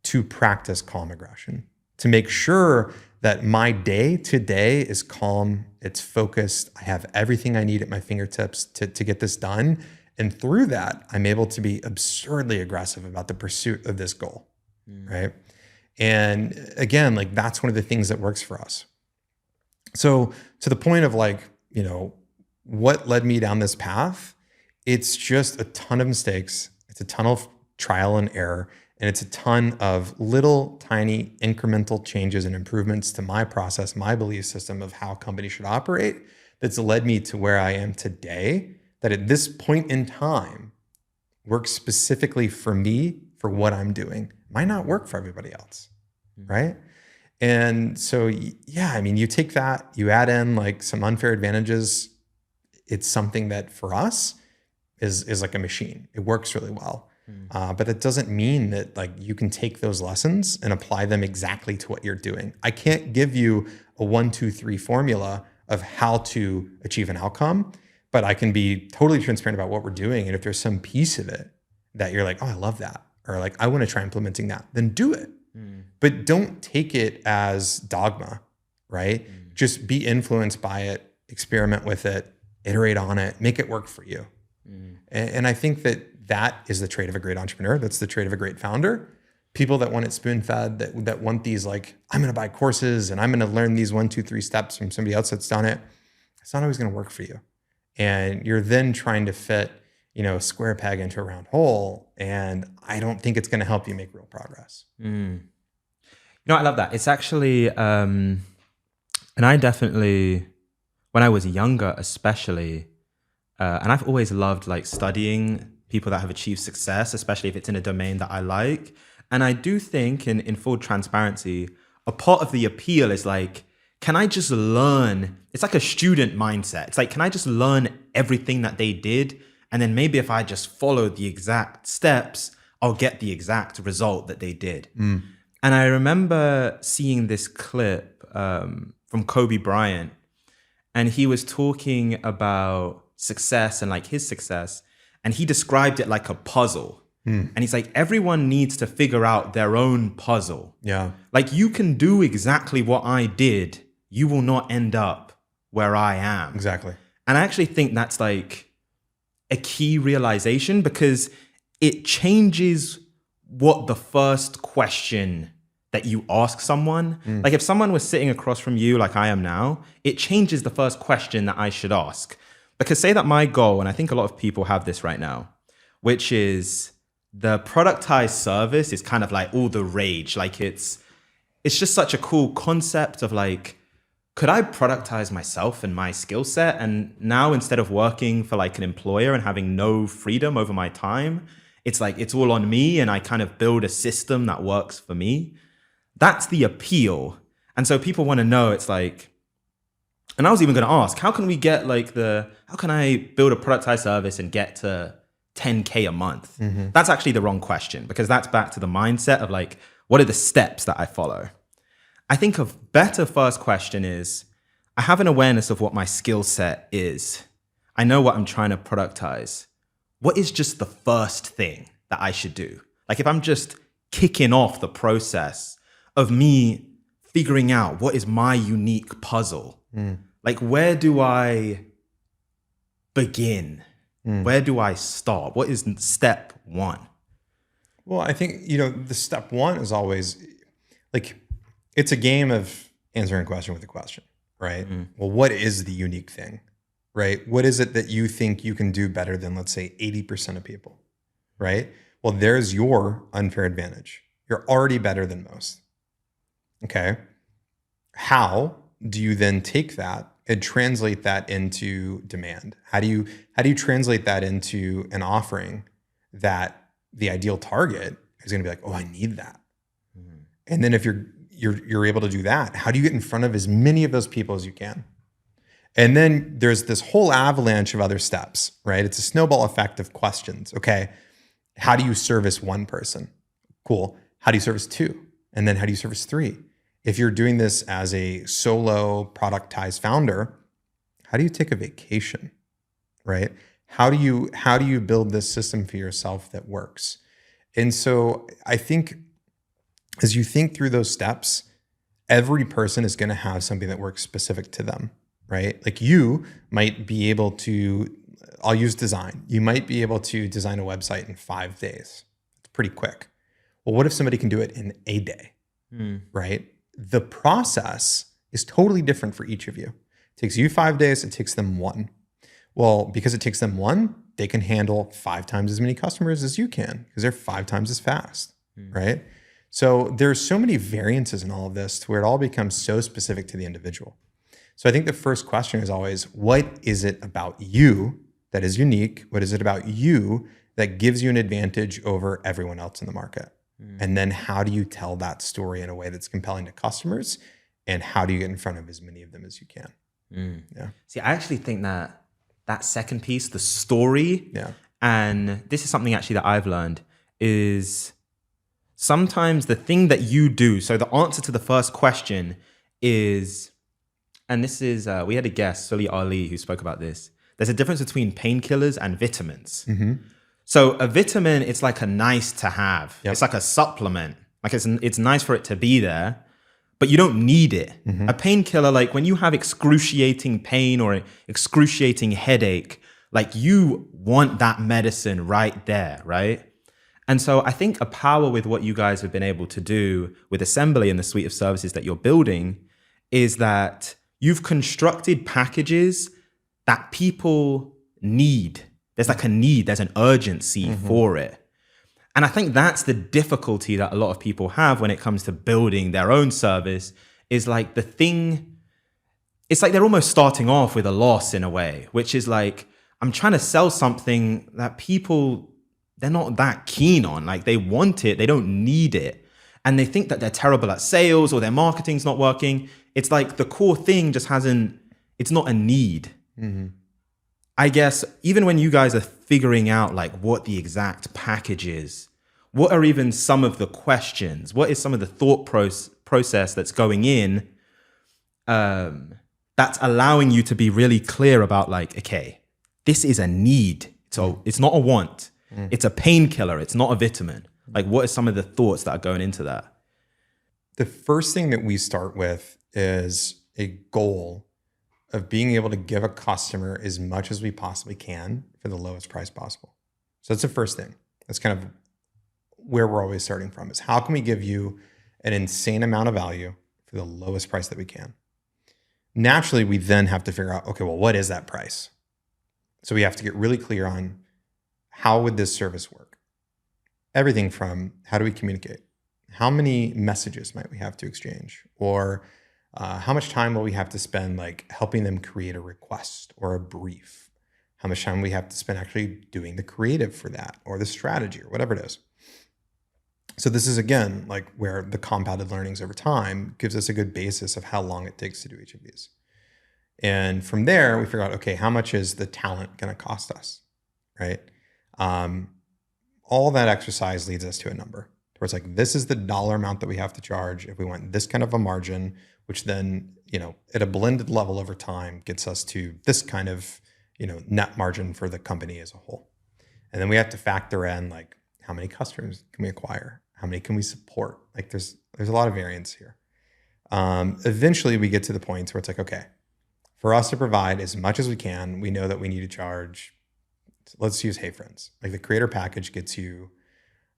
to practice calm aggression, to make sure that my day to day is calm, it's focused, I have everything I need at my fingertips to get this done. And through that, I'm able to be absurdly aggressive about the pursuit of this goal, right? And again, like that's one of the things that works for us. So to the point of like, you know, what led me down this path, it's just a ton of mistakes. It's a ton of trial and error. And it's a ton of little tiny incremental changes and improvements to my process, my belief system of how companies should operate that's led me to where I am today, that at this point in time works specifically for me, for what I'm doing. Might not work for everybody else, right? And so, yeah, I mean, you take that, you add in like some unfair advantages. It's something that for us is like a machine. It works really well. But that doesn't mean that like you can take those lessons and apply them exactly to what you're doing. I can't give you a 1, 2, 3 formula of how to achieve an outcome, but I can be totally transparent about what we're doing. And if there's some piece of it that you're like, oh, I love that, or like, I want to try implementing that, then do it. But don't take it as dogma, right? Just be influenced by it, experiment with it, iterate on it, make it work for you. And I think that is the trait of a great entrepreneur. That's the trait of a great founder. People that want it spoon-fed, that want these like, I'm going to buy courses and I'm going to learn these 1, 2, 3 steps from somebody else that's done it. It's not always going to work for you. And you're then trying to fit, you know, a square peg into a round hole. And I don't think it's going to help you make real progress. You know, I love that. It's actually, and I definitely, when I was younger, especially, and I've always loved like studying people that have achieved success, especially if it's in a domain that I like. And I do think in full transparency, a part of the appeal is like, can I just learn? It's like a student mindset. It's like, can I just learn everything that they did? And then maybe if I just follow the exact steps, I'll get the exact result that they did. And I remember seeing this clip from Kobe Bryant, and he was talking about success and like his success. And he described it like a puzzle. And he's like, everyone needs to figure out their own puzzle. Yeah. Like you can do exactly what I did. You will not end up where I am. Exactly. And I actually think that's like a key realization because it changes what the first question that you ask someone. Like if someone was sitting across from you like I am now, it changes the first question that I should ask. Because say that my goal, and I think a lot of people have this right now, which is the productized service is kind of like all the rage. Like it's just such a cool concept of like, could I productize myself and my skill set? And now instead of working for like an employer and having no freedom over my time, it's like, it's all on me and I kind of build a system that works for me. That's the appeal. And so people want to know, it's like, and I was even going to ask, how can we get like how can I build a productized service and get to 10K a month? That's actually the wrong question because that's back to the mindset of like, what are the steps that I follow? I think a better first question is, I have an awareness of what my skill set is. I know what I'm trying to productize. What is just the first thing that I should do? Like if I'm just kicking off the process of me figuring out what is my unique puzzle, like where do I begin? Where do I start? What is step one? Well, I think, you know, the step one is always like, it's a game of answering a question with a question, right? Well, what is the unique thing, right? What is it that you think you can do better than, let's say, 80% of people, right? Well, there's your unfair advantage. You're already better than most. Okay. How do you then take that and translate that into demand? How do you translate that into an offering that the ideal target is going to be like, oh, I need that. And then if you're able to do that, how do you get in front of as many of those people as you can? And then there's this whole avalanche of other steps, right? It's a snowball effect of questions. Okay, how do you service one person? Cool. How do you service two? And then how do you service three? If you're doing this as a solo productized founder, How do you take a vacation, right? How do you build this system for yourself that works? And so I think as you think through those steps, every person is going to have something that works specific to them, right? Like you might be able to, I'll use design. You might be able to design a website in 5 days. It's pretty quick. Well, what if somebody can do it in a day, right? The process is totally different for each of you. It takes you 5 days, it takes them 1. Well, because it takes them 1, they can handle 5 times as many customers as you can because they're 5 times as fast, right? So there's so many variances in all of this to where it all becomes so specific to the individual. So I think the first question is always, what is it about you that is unique? What is it about you that gives you an advantage over everyone else in the market? And then how do you tell that story in a way that's compelling to customers? And how do you get in front of as many of them as you can? Yeah. See, I actually think that second piece, the story, and this is something actually that I've learned, is sometimes the thing that you do, so the answer to the first question is, and this is, we had a guest, Ali, who spoke about this. There's a difference between painkillers and vitamins. So a vitamin, it's like a nice to have. It's like a supplement. Like it's nice for it to be there, but you don't need it. A painkiller, like when you have excruciating pain or excruciating headache, like you want that medicine right there, right? And so I think a power with what you guys have been able to do with Assembly and the suite of services that you're building is that you've constructed packages that people need. There's like a need, there's an urgency for it. And I think that's the difficulty that a lot of people have when it comes to building their own service, is like the thing, it's like they're almost starting off with a loss in a way, which is like, I'm trying to sell something that people, they're not that keen on. Like they want it, they don't need it. And they think that they're terrible at sales or their marketing's not working. It's like the core thing just it's not a need. I guess even when you guys are figuring out like what the exact package is, what are even some of the questions? What is some of the thought process that's going in that's allowing you to be really clear about like, okay, this is a need. So it's not a want. It's a painkiller. It's not a vitamin. Like what are some of the thoughts that are going into that? The first thing that we start with is a goal of being able to give a customer as much as we possibly can for the lowest price possible. So that's the first thing. That's kind of where we're always starting from, is how can we give you an insane amount of value for the lowest price that we can? Naturally, we then have to figure out, okay, well, what is that price? So we have to get really clear on how would this service work? Everything from how do we communicate? How many messages might we have to exchange? Or how much time will we have to spend like helping them create a request or a brief? How much time we have to spend actually doing the creative for that or the strategy or whatever it is. So this is again, like where the compounded learnings over time gives us a good basis of how long it takes to do each of these. And from there, we figure out, okay, how much is the talent going to cost us, right? All that exercise leads us to a number where it's like, this is the dollar amount that we have to charge if we want this kind of a margin, which then, at a blended level over time gets us to this kind of, net margin for the company as a whole. And then we have to factor in like, how many customers can we acquire? How many can we support? Like there's a lot of variance here. Eventually we get to the point where it's like, okay, for us to provide as much as we can, we know that we need to charge, let's use Hey Friends. Like the creator package gets you,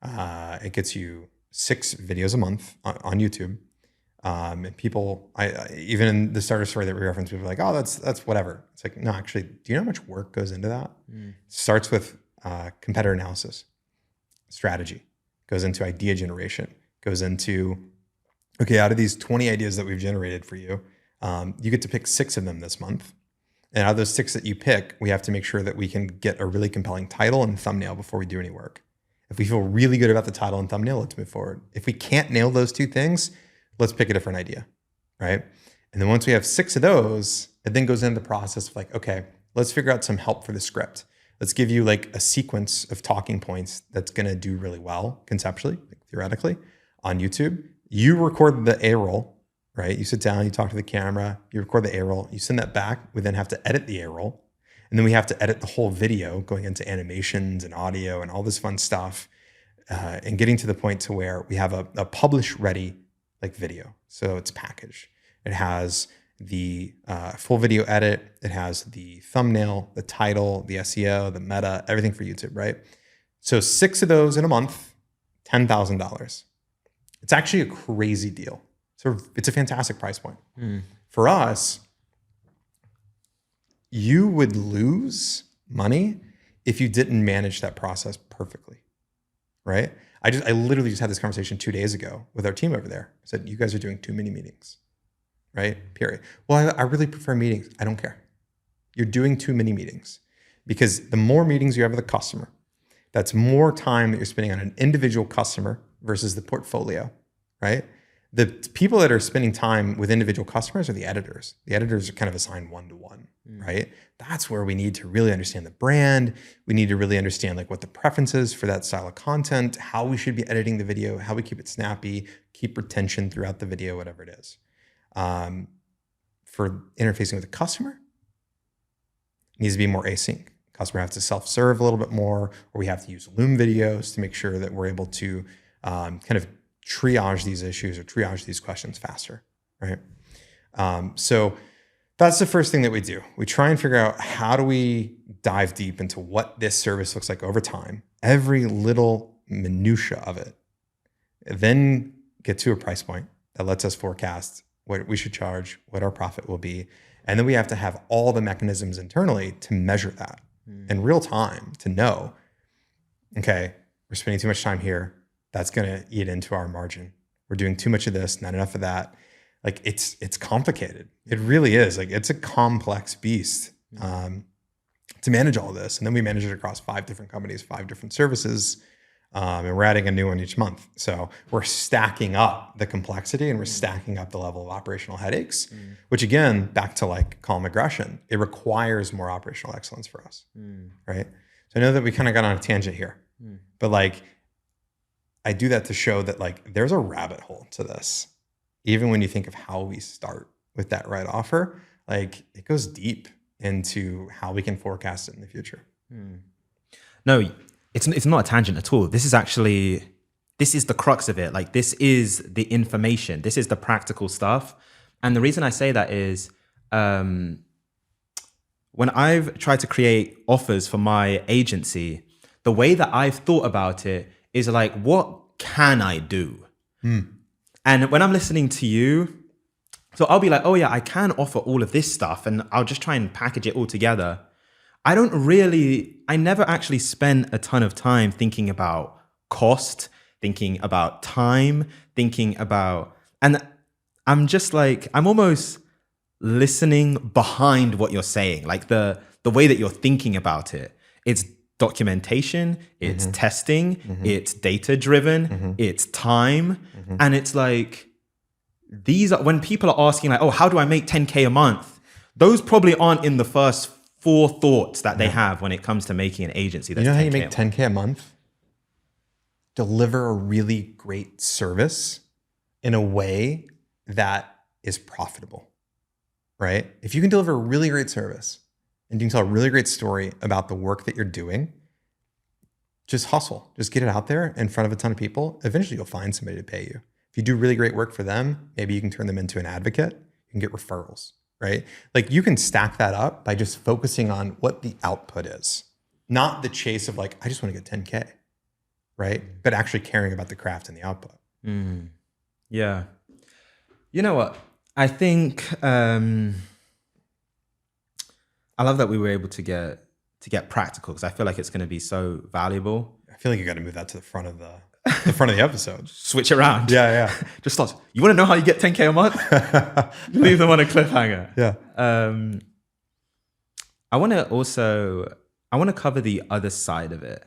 it gets you 6 videos a month on YouTube. And people, even in the starter story that we referenced, people are like, oh, that's whatever. It's like, no, actually, do you know how much work goes into that? It starts with competitor analysis, strategy, goes into idea generation, goes into, okay, out of these 20 ideas that we've generated for you, you get to pick 6 of them this month. And out of those 6 that you pick, we have to make sure that we can get a really compelling title and thumbnail before we do any work. If we feel really good about the title and thumbnail, let's move forward. If we can't nail those 2 things, let's pick a different idea, right? And then once we have 6 of those, it then goes into the process of like, okay, let's figure out some help for the script. Let's give you like a sequence of talking points that's going to do really well conceptually, like theoretically, on YouTube. You record the A roll, right? You sit down, you talk to the camera, you record the A-roll, you send that back. We then have to edit the A-roll. And then we have to edit the whole video, going into animations and audio and all this fun stuff, and getting to the point to where we have a publish ready like video. So it's packaged. It has the full video edit. It has the thumbnail, the title, the SEO, the meta, everything for YouTube, right? So 6 of those in a month, $10,000. It's actually a crazy deal. So it's a fantastic price point. For us, you would lose money if you didn't manage that process perfectly, right? I literally just had this conversation 2 days ago with our team over there. I said, you guys are doing too many meetings, right? Period. Well, I really prefer meetings. I don't care. You're doing too many meetings, because the more meetings you have with a customer, that's more time that you're spending on an individual customer versus the portfolio, right? The people that are spending time with individual customers are the editors. The editors are kind of assigned one-to-one, right? That's where we need to really understand the brand. We need to really understand like what the preferences for that style of content, how we should be editing the video, how we keep it snappy, keep retention throughout the video, whatever it is. For interfacing with the customer, it needs to be more async. Customer has to self-serve a little bit more, or we have to use Loom videos to make sure that we're able to kind of triage these issues or triage these questions faster, right? So that's the first thing that we do. We try and figure out, how do we dive deep into what this service looks like over time, every little minutia of it, then get to a price point that lets us forecast what we should charge, what our profit will be. And then we have to have all the mechanisms internally to measure that in real time, to know, okay, we're spending too much time here. That's going to eat into our margin. We're doing too much of this, not enough of that. Like it's complicated. It really is. Like it's a complex beast to manage all this. And then we manage it across 5 different companies, 5 different services. And we're adding a new one each month. So we're stacking up the complexity, and we're stacking up the level of operational headaches, which again, back to like calm aggression, it requires more operational excellence for us, right? So I know that we kind of got on a tangent here, but like, I do that to show that like there's a rabbit hole to this. Even when you think of how we start with that right offer, like it goes deep into how we can forecast it in the future. No, it's not a tangent at all. This is the crux of it. Like this is the information. This is the practical stuff. And the reason I say that is when I've tried to create offers for my agency, the way that I've thought about it is like, what can I do? And when I'm listening to you, so I'll be like, oh yeah, I can offer all of this stuff, and I'll just try and package it all together. I never actually spend a ton of time thinking about cost, thinking about time, and I'm just like, I'm almost listening behind what you're saying, like the way that you're thinking about it. It's documentation, it's testing, it's data driven, it's time. And it's like, these are, when people are asking like, oh, how do I make 10K a month? Those probably aren't in the first 4 thoughts that they have when it comes to making an agency. That's, you know how you make 10K a month? Deliver a really great service in a way that is profitable, right? If you can deliver a really great service and you can tell a really great story about the work that you're doing, just hustle, just get it out there in front of a ton of people. Eventually you'll find somebody to pay you. If you do really great work for them, maybe you can turn them into an advocate. You can get referrals, right? Like you can stack that up by just focusing on what the output is, not the chase of like, I just want to get 10K, right? But actually caring about the craft and the output. Yeah. You know what? I think I love that we were able to get practical, because I feel like it's going to be so valuable. I feel like you got to move that to the front of the episode. Switch around. Yeah. Just start. You want to know how you get 10K a month? Leave them on a cliffhanger. Yeah. I want to cover the other side of it,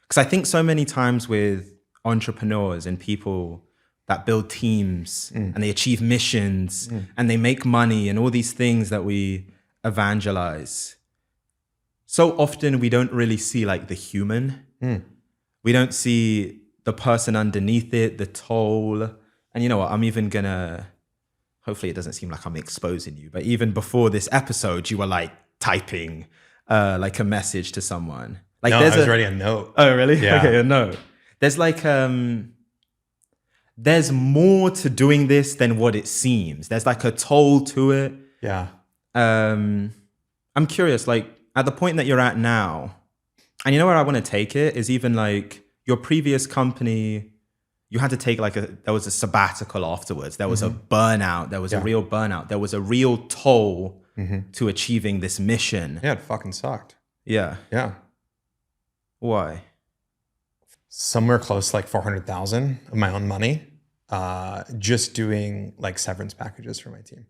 because I think so many times with entrepreneurs and people that build teams and they achieve missions and they make money and all these things that we evangelize, so often we don't really see like the human. We don't see the person underneath it, the toll. And you know what? I'm even gonna hopefully it doesn't seem like I'm exposing you, but even before this episode, you were like typing like a message to someone. Like No, I was writing a note. Oh, really? Yeah. Okay, a note. There's like there's more to doing this than what it seems. There's like a toll to it. Yeah. I'm curious, like at the point that you're at now, and you know where I want to take it is even like your previous company, you had to take like there was a sabbatical afterwards. There was a burnout. There was a real burnout. There was a real toll to achieving this mission. Yeah, it fucking sucked. Yeah. Yeah. Why? Somewhere close to like 400,000 of my own money, just doing like severance packages for my team.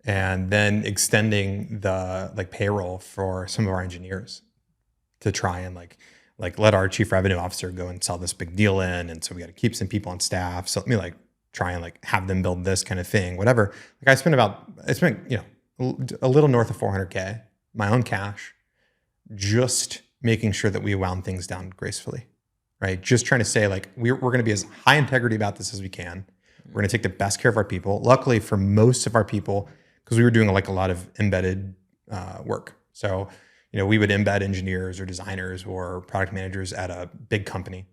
And then extending the like payroll for some of our engineers to try and like let our chief revenue officer go and sell this big deal in. And so we got to keep some people on staff. So let me like try and like have them build this kind of thing, whatever. Like I spent, you know, a little north of 400K, my own cash, just making sure that we wound things down gracefully, right? Just trying to say like, we're going to be as high integrity about this as we can. We're going to take the best care of our people. Luckily for most of our people, because we were doing like a lot of embedded work. So, you know, we would embed engineers or designers or product managers at a big company.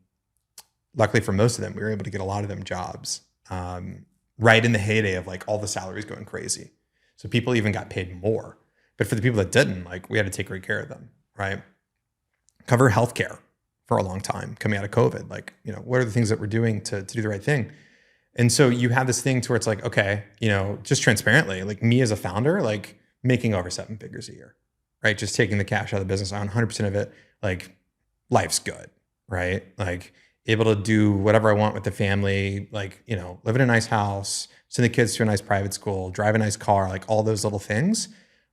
Luckily for most of them, we were able to get a lot of them jobs right in the heyday of like all the salaries going crazy. So people even got paid more. But for the people that didn't, like we had to take great care of them, right? Cover healthcare for a long time coming out of COVID. Like, you know, what are the things that we're doing to do the right thing? And so you have this thing to where it's like, okay, you know, just transparently, like me as a founder, like making over 7 figures a year, right? Just taking the cash out of the business on 100% of it, like life's good, right? Like able to do whatever I want with the family, like, you know, live in a nice house, send the kids to a nice private school, drive a nice car, like all those little things,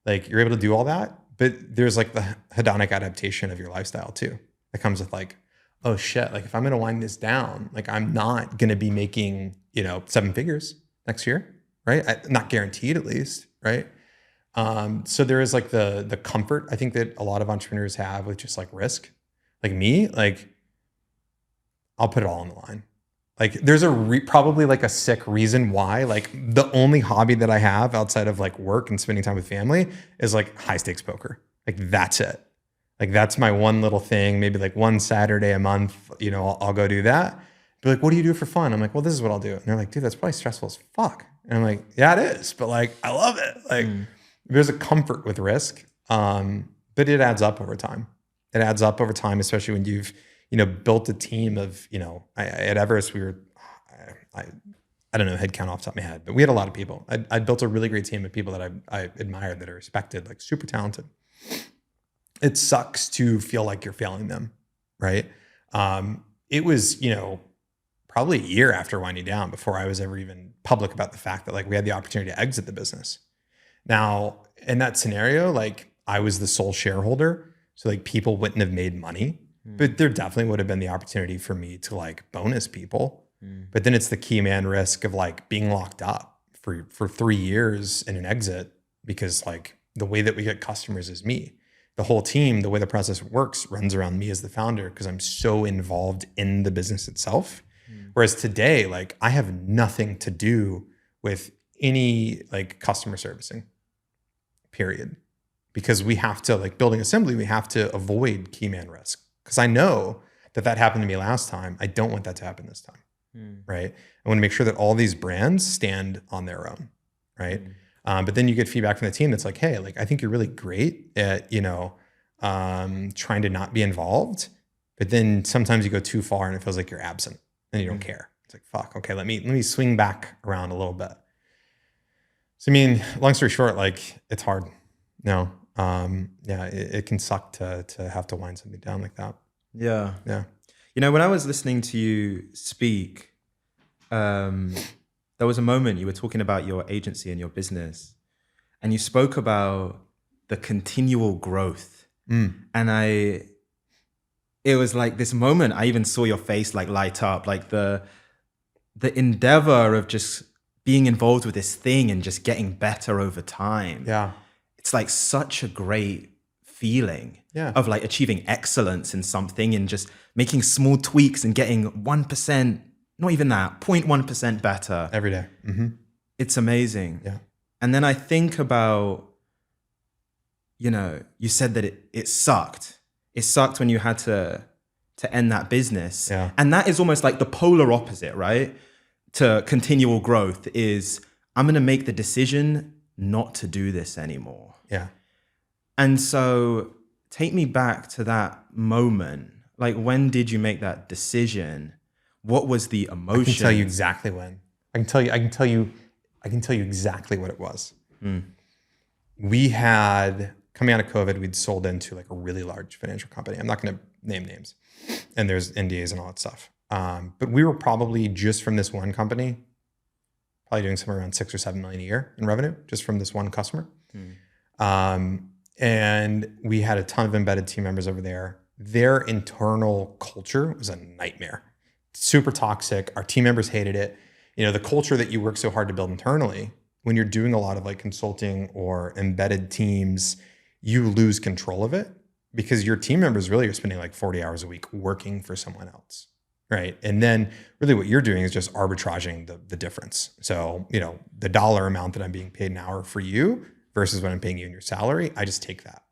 like you're able to do all that. But there's like the hedonic adaptation of your lifestyle too. That comes with like, oh shit, like if I'm going to wind this down, like I'm not going to be making, you know, 7 figures next year, right? Not guaranteed at least, right? So there is like the comfort I think that a lot of entrepreneurs have with just like risk. Like me, like I'll put it all on the line. Like there's probably like a sick reason why like the only hobby that I have outside of like work and spending time with family is like high stakes poker. Like that's it. Like that's my one little thing, maybe like one Saturday a month, you know, I'll go do that. Be like, what do you do for fun? I'm like, well, this is what I'll do. And they're like, dude, that's probably stressful as fuck. And I'm like, yeah, it is. But like, I love it. Like there's a comfort with risk, but it adds up over time. It adds up over time, especially when you've, you know, built a team of, you know, at Everest, we were, I don't know, head count off the top of my head, but we had a lot of people. I built a really great team of people that I admired, that are respected, like super talented. It sucks to feel like you're failing them, right? It was, you know, probably a year after winding down before I was ever even public about the fact that like we had the opportunity to exit the business. Now, in that scenario, like I was the sole shareholder, so like people wouldn't have made money, but there definitely would have been the opportunity for me to like bonus people. But then it's the key man risk of like being locked up for 3 years in an exit, because like the way that we get customers is me. The whole team, the way the process works, runs around me as the founder because I'm so involved in the business itself. Whereas today, like I have nothing to do with any like customer servicing, period. Because we have to, like building assembly, we have to avoid key man risk. Because I know that happened to me last time. I don't want that to happen this time, right? I want to make sure that all these brands stand on their own, right? But then you get feedback from the team that's like, hey, like I think you're really great at, you know, trying to not be involved, but then sometimes you go too far and it feels like you're absent and you don't care. It's like, fuck, okay, let me swing back around a little bit. So I mean, long story short, like it's hard. No, yeah, it can suck to have to wind something down like that. Yeah. Yeah. You know, when I was listening to you speak, there was a moment you were talking about your agency and your business, and you spoke about the continual growth. And it was like this moment, I even saw your face like light up, like the endeavor of just being involved with this thing and just getting better over time. Yeah. It's like such a great feeling Yeah. of like achieving excellence in something and just making small tweaks and getting 1%, not even that, 0.1% better Every day. It's amazing. Yeah. And then I think about, you said that it sucked. It sucked when you had to end that business. Yeah. And that is almost like the polar opposite, right? To continual growth is, I'm going to make the decision not to do this anymore. Yeah. And so take me back to that moment. Like, when did you make that decision? What was the emotion? I can tell you exactly when. I can tell you exactly what it was. We had, coming out of COVID, we'd sold into like a really large financial company. I'm not going to name names, and there's NDAs and all that stuff. But we were probably, just from this one company, probably doing somewhere around 6 or 7 million a year in revenue, just from this one customer. And we had a ton of embedded team members over there. Their internal culture was a nightmare. Super toxic. Our team members hated it. The culture that you work so hard to build internally, when you're doing a lot of like consulting or embedded teams, you lose control of it because your team members really are spending like 40 hours a week working for someone else, right? And then really what you're doing is just arbitraging the difference. So, the dollar amount that I'm being paid an hour for you versus what I'm paying you in your salary, I just take that.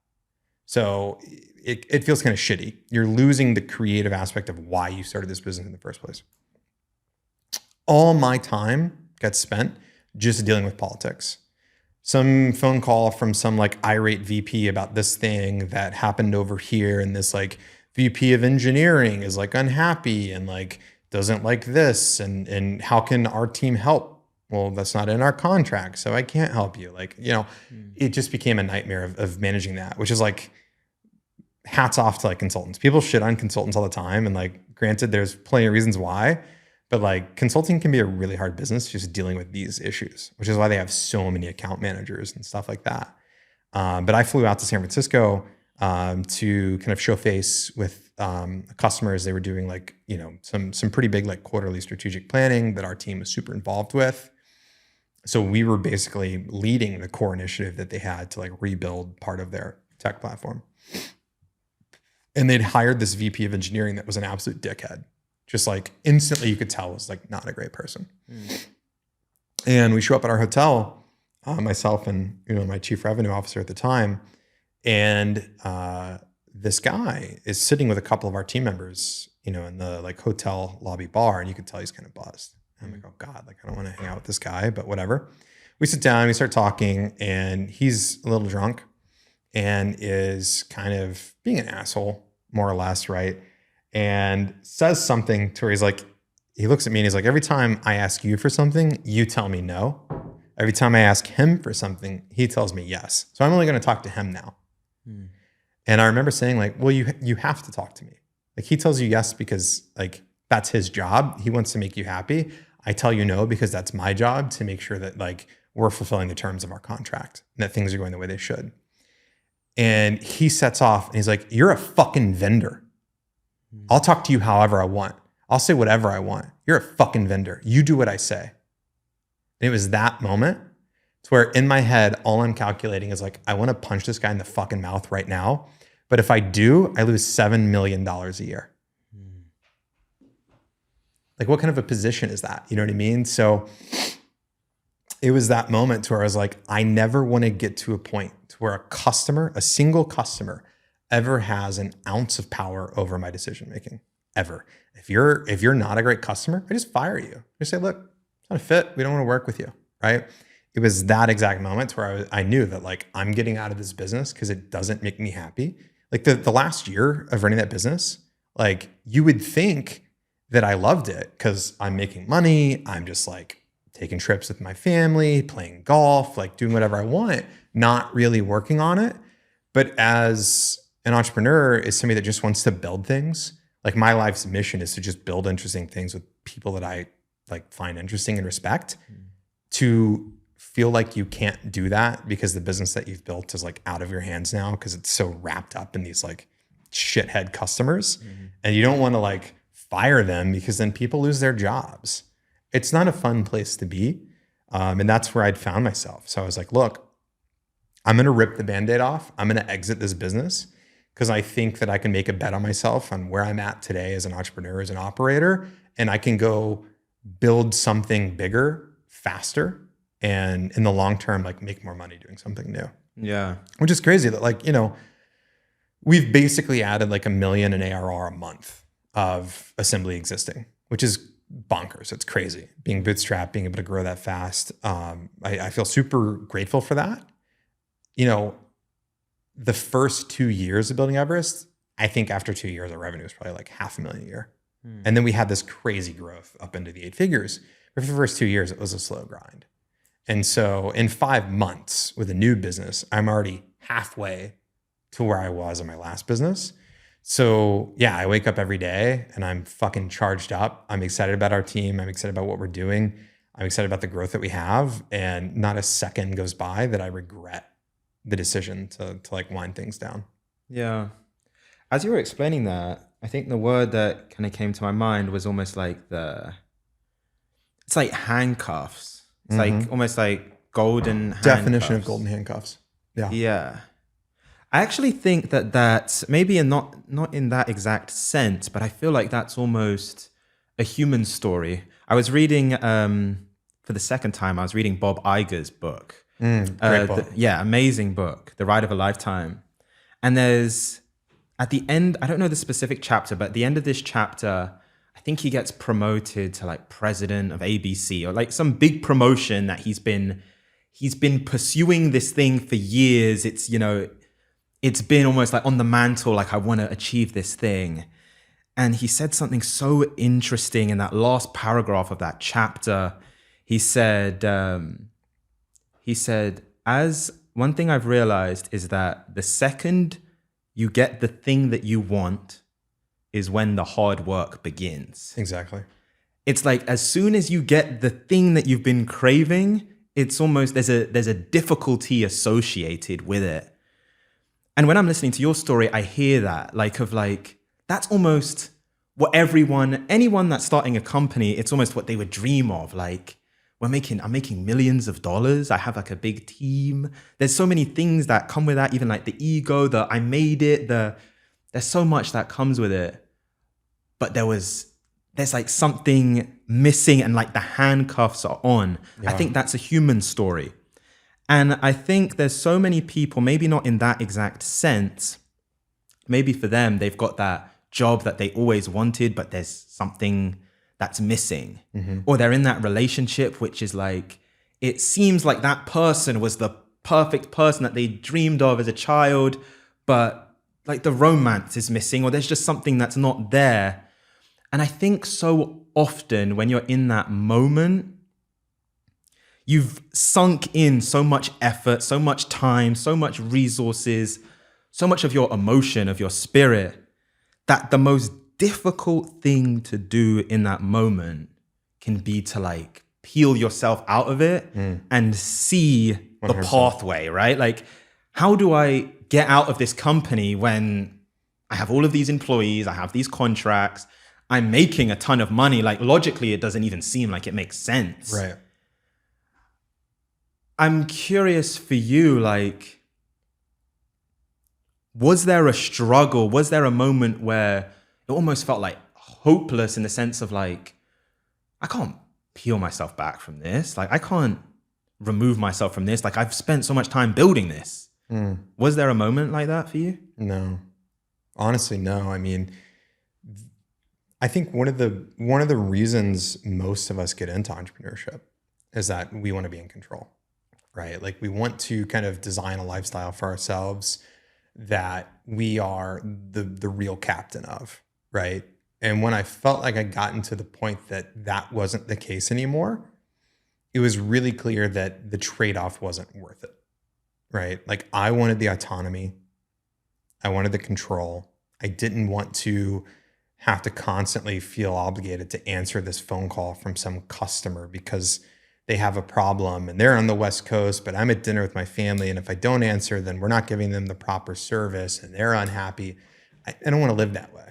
So it feels kind of shitty. You're losing the creative aspect of why you started this business in the first place. All my time gets spent just dealing with politics. Some phone call from some like irate VP about this thing that happened over here, and this like VP of engineering is like unhappy and like doesn't like this, and how can our team help? Well, that's not in our contract, so I can't help you. Like, it just became a nightmare of managing that, which is like, hats off to like consultants. People shit on consultants all the time, and like, granted, there's plenty of reasons why, but like consulting can be a really hard business just dealing with these issues, which is why they have so many account managers and stuff like that. But I flew out to San Francisco to kind of show face with customers. They were doing like, some pretty big like quarterly strategic planning that our team was super involved with. So we were basically leading the core initiative that they had to like rebuild part of their tech platform. And they'd hired this VP of engineering that was an absolute dickhead. Just like instantly you could tell was like not a great person. And we show up at our hotel, myself and my chief revenue officer at the time, and this guy is sitting with a couple of our team members, in the like hotel lobby bar, and you could tell he's kind of buzzed. I'm like, oh God, like I don't want to hang out with this guy, but whatever. We sit down, we start talking, and he's a little drunk and is kind of being an asshole, more or less, right? And says something to where he's like, he looks at me and he's like, every time I ask you for something, you tell me no. Every time I ask him for something, he tells me yes. So I'm only going to talk to him now. And I remember saying like, well, you have to talk to me. Like he tells you yes because like that's his job. He wants to make you happy. I tell you no because that's my job to make sure that like we're fulfilling the terms of our contract and that things are going the way they should. And he sets off and he's like, you're a fucking vendor. I'll talk to you however I want. I'll say whatever I want. You're a fucking vendor. You do what I say. And it was that moment to where in my head, all I'm calculating is like, I want to punch this guy in the fucking mouth right now. But if I do, I lose $7 million a year. Like what kind of a position is that? You know what I mean? So it was that moment to where I was like, I never want to get to a point to where a single customer ever has an ounce of power over my decision-making, ever. If you're not a great customer, I just fire you. I just say, look, it's not a fit. We don't want to work with you, right? It was that exact moment where I knew that like, I'm getting out of this business because it doesn't make me happy. Like the last year of running that business, like you would think that I loved it because I'm making money. I'm just like taking trips with my family, playing golf, like doing whatever I want, not really working on it. But as an entrepreneur is somebody that just wants to build things. Like my life's mission is to just build interesting things with people that I like find interesting and respect. To feel like you can't do that because the business that you've built is like out of your hands now because it's so wrapped up in these like shithead customers. And you don't want to like fire them because then people lose their jobs. It's not a fun place to be. And that's where I'd found myself. So I was like, look, I'm going to rip the Band-Aid off. I'm going to exit this business because I think that I can make a bet on myself on where I'm at today as an entrepreneur, as an operator, and I can go build something bigger, faster, and in the long term, like make more money doing something new. Yeah. Which is crazy that like, we've basically added like $1 million in ARR a month of Assembly existing, which is bonkers. It's crazy being bootstrapped, being able to grow that fast. I feel super grateful for that. The first 2 years of building Everest, I think after 2 years, our revenue was probably like $500,000 a year. And then we had this crazy growth up into the 8 figures. But for the first 2 years, it was a slow grind. And so in 5 months with a new business, I'm already halfway to where I was in my last business. So yeah, I wake up every day and I'm fucking charged up. I'm excited about our team. I'm excited about what we're doing. I'm excited about the growth that we have. And not a second goes by that I regret the decision to like wind things down. Yeah. As you were explaining that, I think the word that kind of came to my mind was almost like it's like handcuffs. It's like almost like golden handcuffs. Definition of golden handcuffs. Yeah. Yeah. I actually think that that's maybe not in that exact sense, but I feel like that's almost a human story. I was reading, for the second time, I was reading Bob Iger's book. Great book. Amazing book, The Ride of a Lifetime. And there's, at the end, I don't know the specific chapter, but at the end of this chapter, I think he gets promoted to like president of ABC or like some big promotion that he's been pursuing this thing for years. It's, it's been almost like on the mantle, like I want to achieve this thing. And he said something so interesting in that last paragraph of that chapter. He said, as one thing I've realized is that the second you get the thing that you want is when the hard work begins. Exactly. It's like as soon as you get the thing that you've been craving, it's almost there's a difficulty associated with it. And when I'm listening to your story, I hear that that's almost what anyone that's starting a company, it's almost what they would dream of. Like I'm making millions of dollars. I have like a big team. There's so many things that come with that, even like the ego, I made it, there's so much that comes with it. But there's like something missing and like the handcuffs are on. Yeah. I think that's a human story. And I think there's so many people, maybe not in that exact sense, maybe for them, they've got that job that they always wanted, but there's something that's missing. Or they're in that relationship, which is like, it seems like that person was the perfect person that they dreamed of as a child, but like the romance is missing, or there's just something that's not there. And I think so often when you're in that moment, you've sunk in so much effort, so much time, so much resources, so much of your emotion, of your spirit, that the most difficult thing to do in that moment can be to like peel yourself out of it and see 100%. The pathway, right? Like, how do I get out of this company when I have all of these employees, I have these contracts, I'm making a ton of money? Like logically, it doesn't even seem like it makes sense. Right. I'm curious for you, like, was there a struggle? Was there a moment where it almost felt like hopeless in the sense of like, I can't peel myself back from this. Like, I can't remove myself from this. Like, I've spent so much time building this. Was there a moment like that for you? No, honestly, no. I mean, I think one of the reasons most of us get into entrepreneurship is that we want to be in control, right? Like we want to kind of design a lifestyle for ourselves that we are the real captain of, right? And when I felt like I gotten to the point that wasn't the case anymore, it was really clear that the trade-off wasn't worth it, right? Like I wanted the autonomy. I wanted the control. I didn't want to have to constantly feel obligated to answer this phone call from some customer because they have a problem and they're on the West Coast, but I'm at dinner with my family. And if I don't answer, then we're not giving them the proper service and they're unhappy. I don't want to live that way,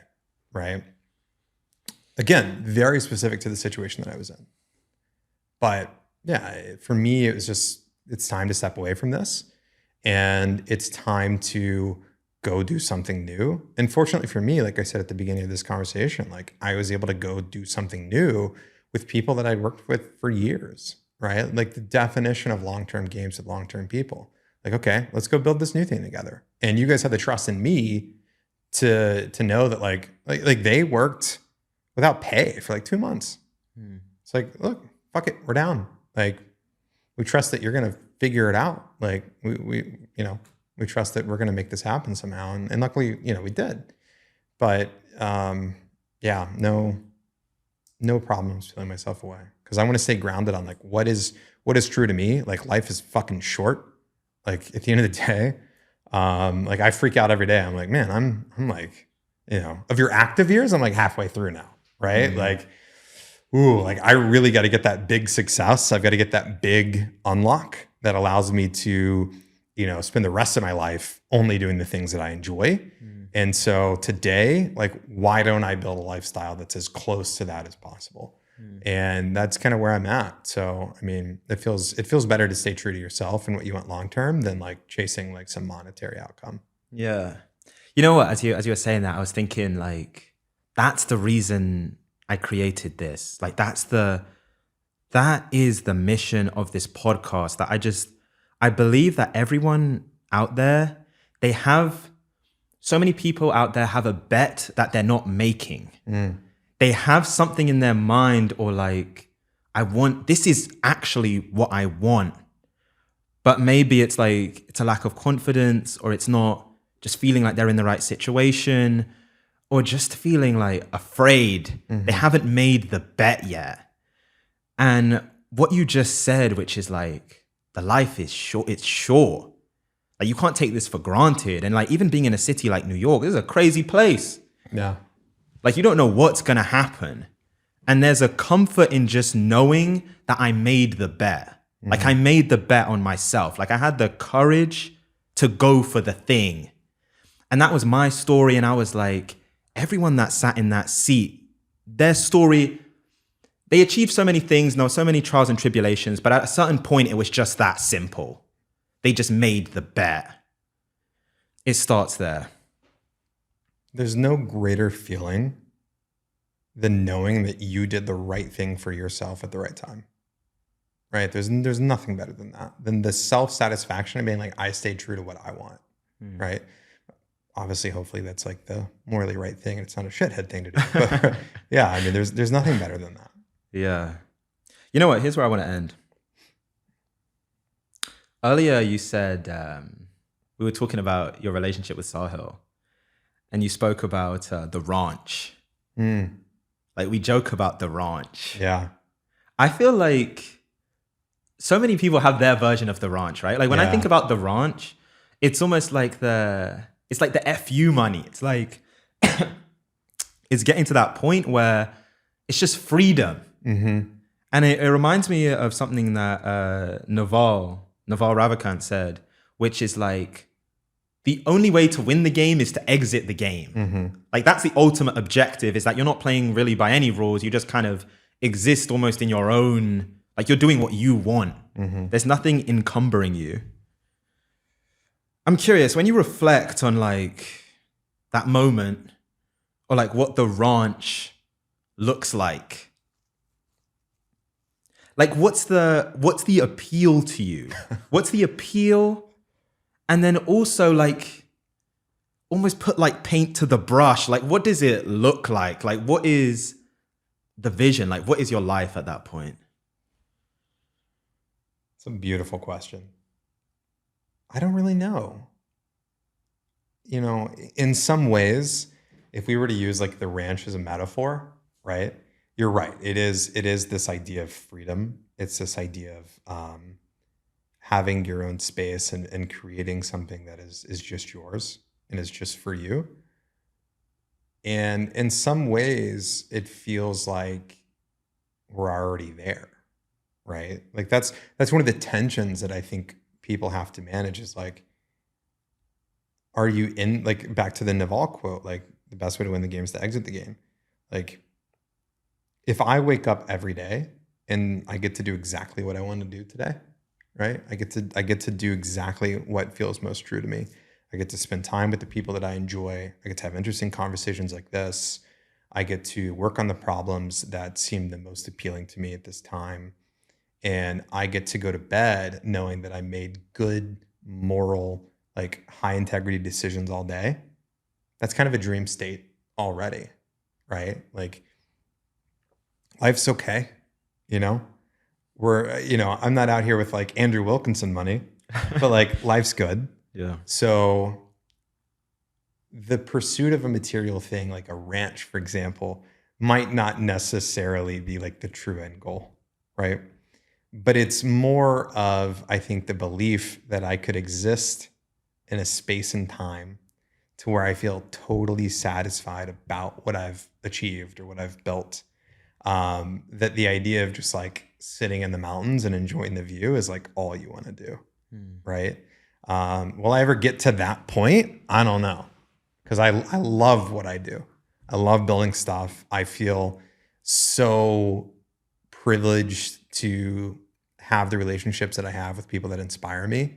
right? Again, very specific to the situation that I was in. But yeah, for me, it was just, it's time to step away from this and it's time to go do something new. And fortunately for me, like I said at the beginning of this conversation, like I was able to go do something new with people that I'd worked with for years, right? Like the definition of long-term games with long-term people. Like, okay, let's go build this new thing together. And you guys had the trust in me to know that like they worked without pay for like 2 months. It's like, look, fuck it, we're down. Like, we trust that you're gonna figure it out. Like we trust that we're gonna make this happen somehow. And luckily, we did. But yeah, no problems feeling myself away. Because I want to stay grounded on like what is true to me. Like life is fucking short. Like at the end of the day, like I freak out every day. I'm like, man, I'm like, of your active years, I'm like halfway through now, right? Mm-hmm. Like, ooh, like I really got to get that big success. I've got to get that big unlock that allows me to, spend the rest of my life only doing the things that I enjoy. Mm. And so today, like, why don't I build a lifestyle that's as close to that as possible? And that's kind of where I'm at. So, I mean, it feels better to stay true to yourself and what you want long-term than like chasing like some monetary outcome. Yeah. You know what, as you were saying that, I was thinking like, that's the reason I created this. Like that is the mission of this podcast, that I believe that everyone out there, so many people out there have a bet that they're not making. They have something in their mind, or like, this is actually what I want. But maybe it's like, it's a lack of confidence, or it's not just feeling like they're in the right situation, or just feeling like afraid. Mm-hmm. They haven't made the bet yet. And what you just said, which is like, the life is short, it's short. Like you can't take this for granted. And like, even being in a city like New York, this is a crazy place. Yeah. Like, you don't know what's going to happen. And there's a comfort in just knowing that I made the bet. Mm-hmm. Like, I made the bet on myself. Like, I had the courage to go for the thing. And that was my story. And I was like, everyone that sat in that seat, their story, they achieved so many things, so many trials and tribulations. But at a certain point, it was just that simple. They just made the bet. It starts there. There's no greater feeling than knowing that you did the right thing for yourself at the right time, right? There's nothing better than that, than the self-satisfaction of being like, I stayed true to what I want, right? Obviously, hopefully that's like the morally right thing and it's not a shithead thing to do. But yeah, I mean, there's nothing better than that. Yeah. You know what? Here's where I want to end. Earlier, you said, we were talking about your relationship with Sahil. And you spoke about the ranch. Like, we joke about the ranch. Yeah. I feel like so many people have their version of the ranch, right? Like, when I think about the ranch, it's almost like the FU money. It's like, it's getting to that point where it's just freedom. Mm-hmm. And it reminds me of something that Naval Ravikant said, which is like, the only way to win the game is to exit the game. Mm-hmm. Like, that's the ultimate objective, is that you're not playing really by any rules. You just kind of exist almost in your own, like you're doing what you want. Mm-hmm. There's nothing encumbering you. I'm curious, when you reflect on like that moment, or like what the ranch looks like what's the appeal to you? What's the appeal? And then also, like, almost put like paint to the brush. Like, what does it look like? Like, what is the vision? Like, what is your life at that point? It's a beautiful question. I don't really know. In some ways, if we were to use like the ranch as a metaphor, right? You're right. It is this idea of freedom. It's this idea of having your own space and creating something that is just yours and is just for you. And in some ways, it feels like we're already there, right? Like that's one of the tensions that I think people have to manage, is like, are you in, like, back to the Naval quote, like, the best way to win the game is to exit the game. Like, if I wake up every day and I get to do exactly what I want to do today, right? I get to do exactly what feels most true to me. I get to spend time with the people that I enjoy. I get to have interesting conversations like this. I get to work on the problems that seem the most appealing to me at this time. and I get to go to bed knowing that I made good, moral, like high integrity decisions all day, that's kind of a dream state already, right? Like life's okay, you know? I'm not out here with like Andrew Wilkinson money, but like life's good. Yeah. So the pursuit of a material thing, like a ranch, for example, might not necessarily be like the true end goal, right? But it's more of, I think, the belief that I could exist in a space and time to where I feel totally satisfied about what I've achieved or what I've built. That the idea of just like sitting in the mountains and enjoying the view is like all you want to do, right? Will I ever get to that point? I don't know, because I love what I do. I love building stuff. I feel so privileged to have the relationships that I have with people that inspire me,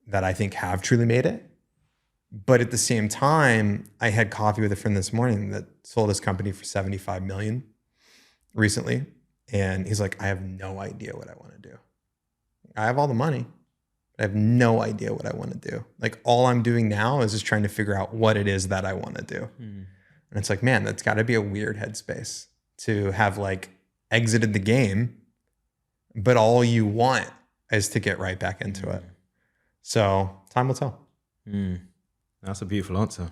that I think have truly made it. But at the same time, I had coffee with a friend this morning that sold his company for $75 million recently. And he's like, I have no idea what I want to do. I have all the money, but I have no idea what I want to do. Like all I'm doing now is just trying to figure out what it is that I want to do. And it's like, man, that's got to be a weird headspace to have like exited the game, but all you want is to get right back into it. So time will tell. That's a beautiful answer.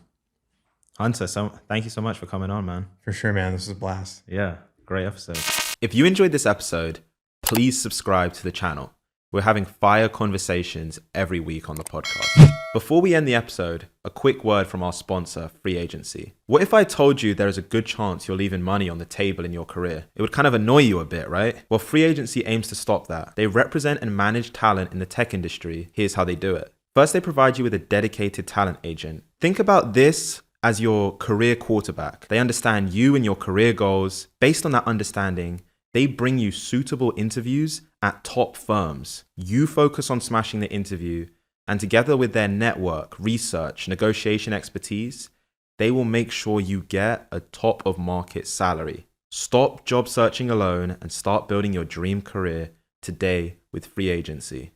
Hunter, thank you so much for coming on, man. For sure, man. This was a blast. Yeah, great episode. If you enjoyed this episode, please subscribe to the channel. We're having fire conversations every week on the podcast. Before we end the episode, a quick word from our sponsor, Free Agency. What if I told you there is a good chance you're leaving money on the table in your career? It would kind of annoy you a bit, right? Well, Free Agency aims to stop that. They represent and manage talent in the tech industry. Here's how they do it. First, they provide you with a dedicated talent agent. Think about this as your career quarterback. They understand you and your career goals. Based on that understanding, they bring you suitable interviews at top firms. You focus on smashing the interview, and together with their network, research, negotiation expertise, they will make sure you get a top of market salary. Stop job searching alone and start building your dream career today with Free Agency.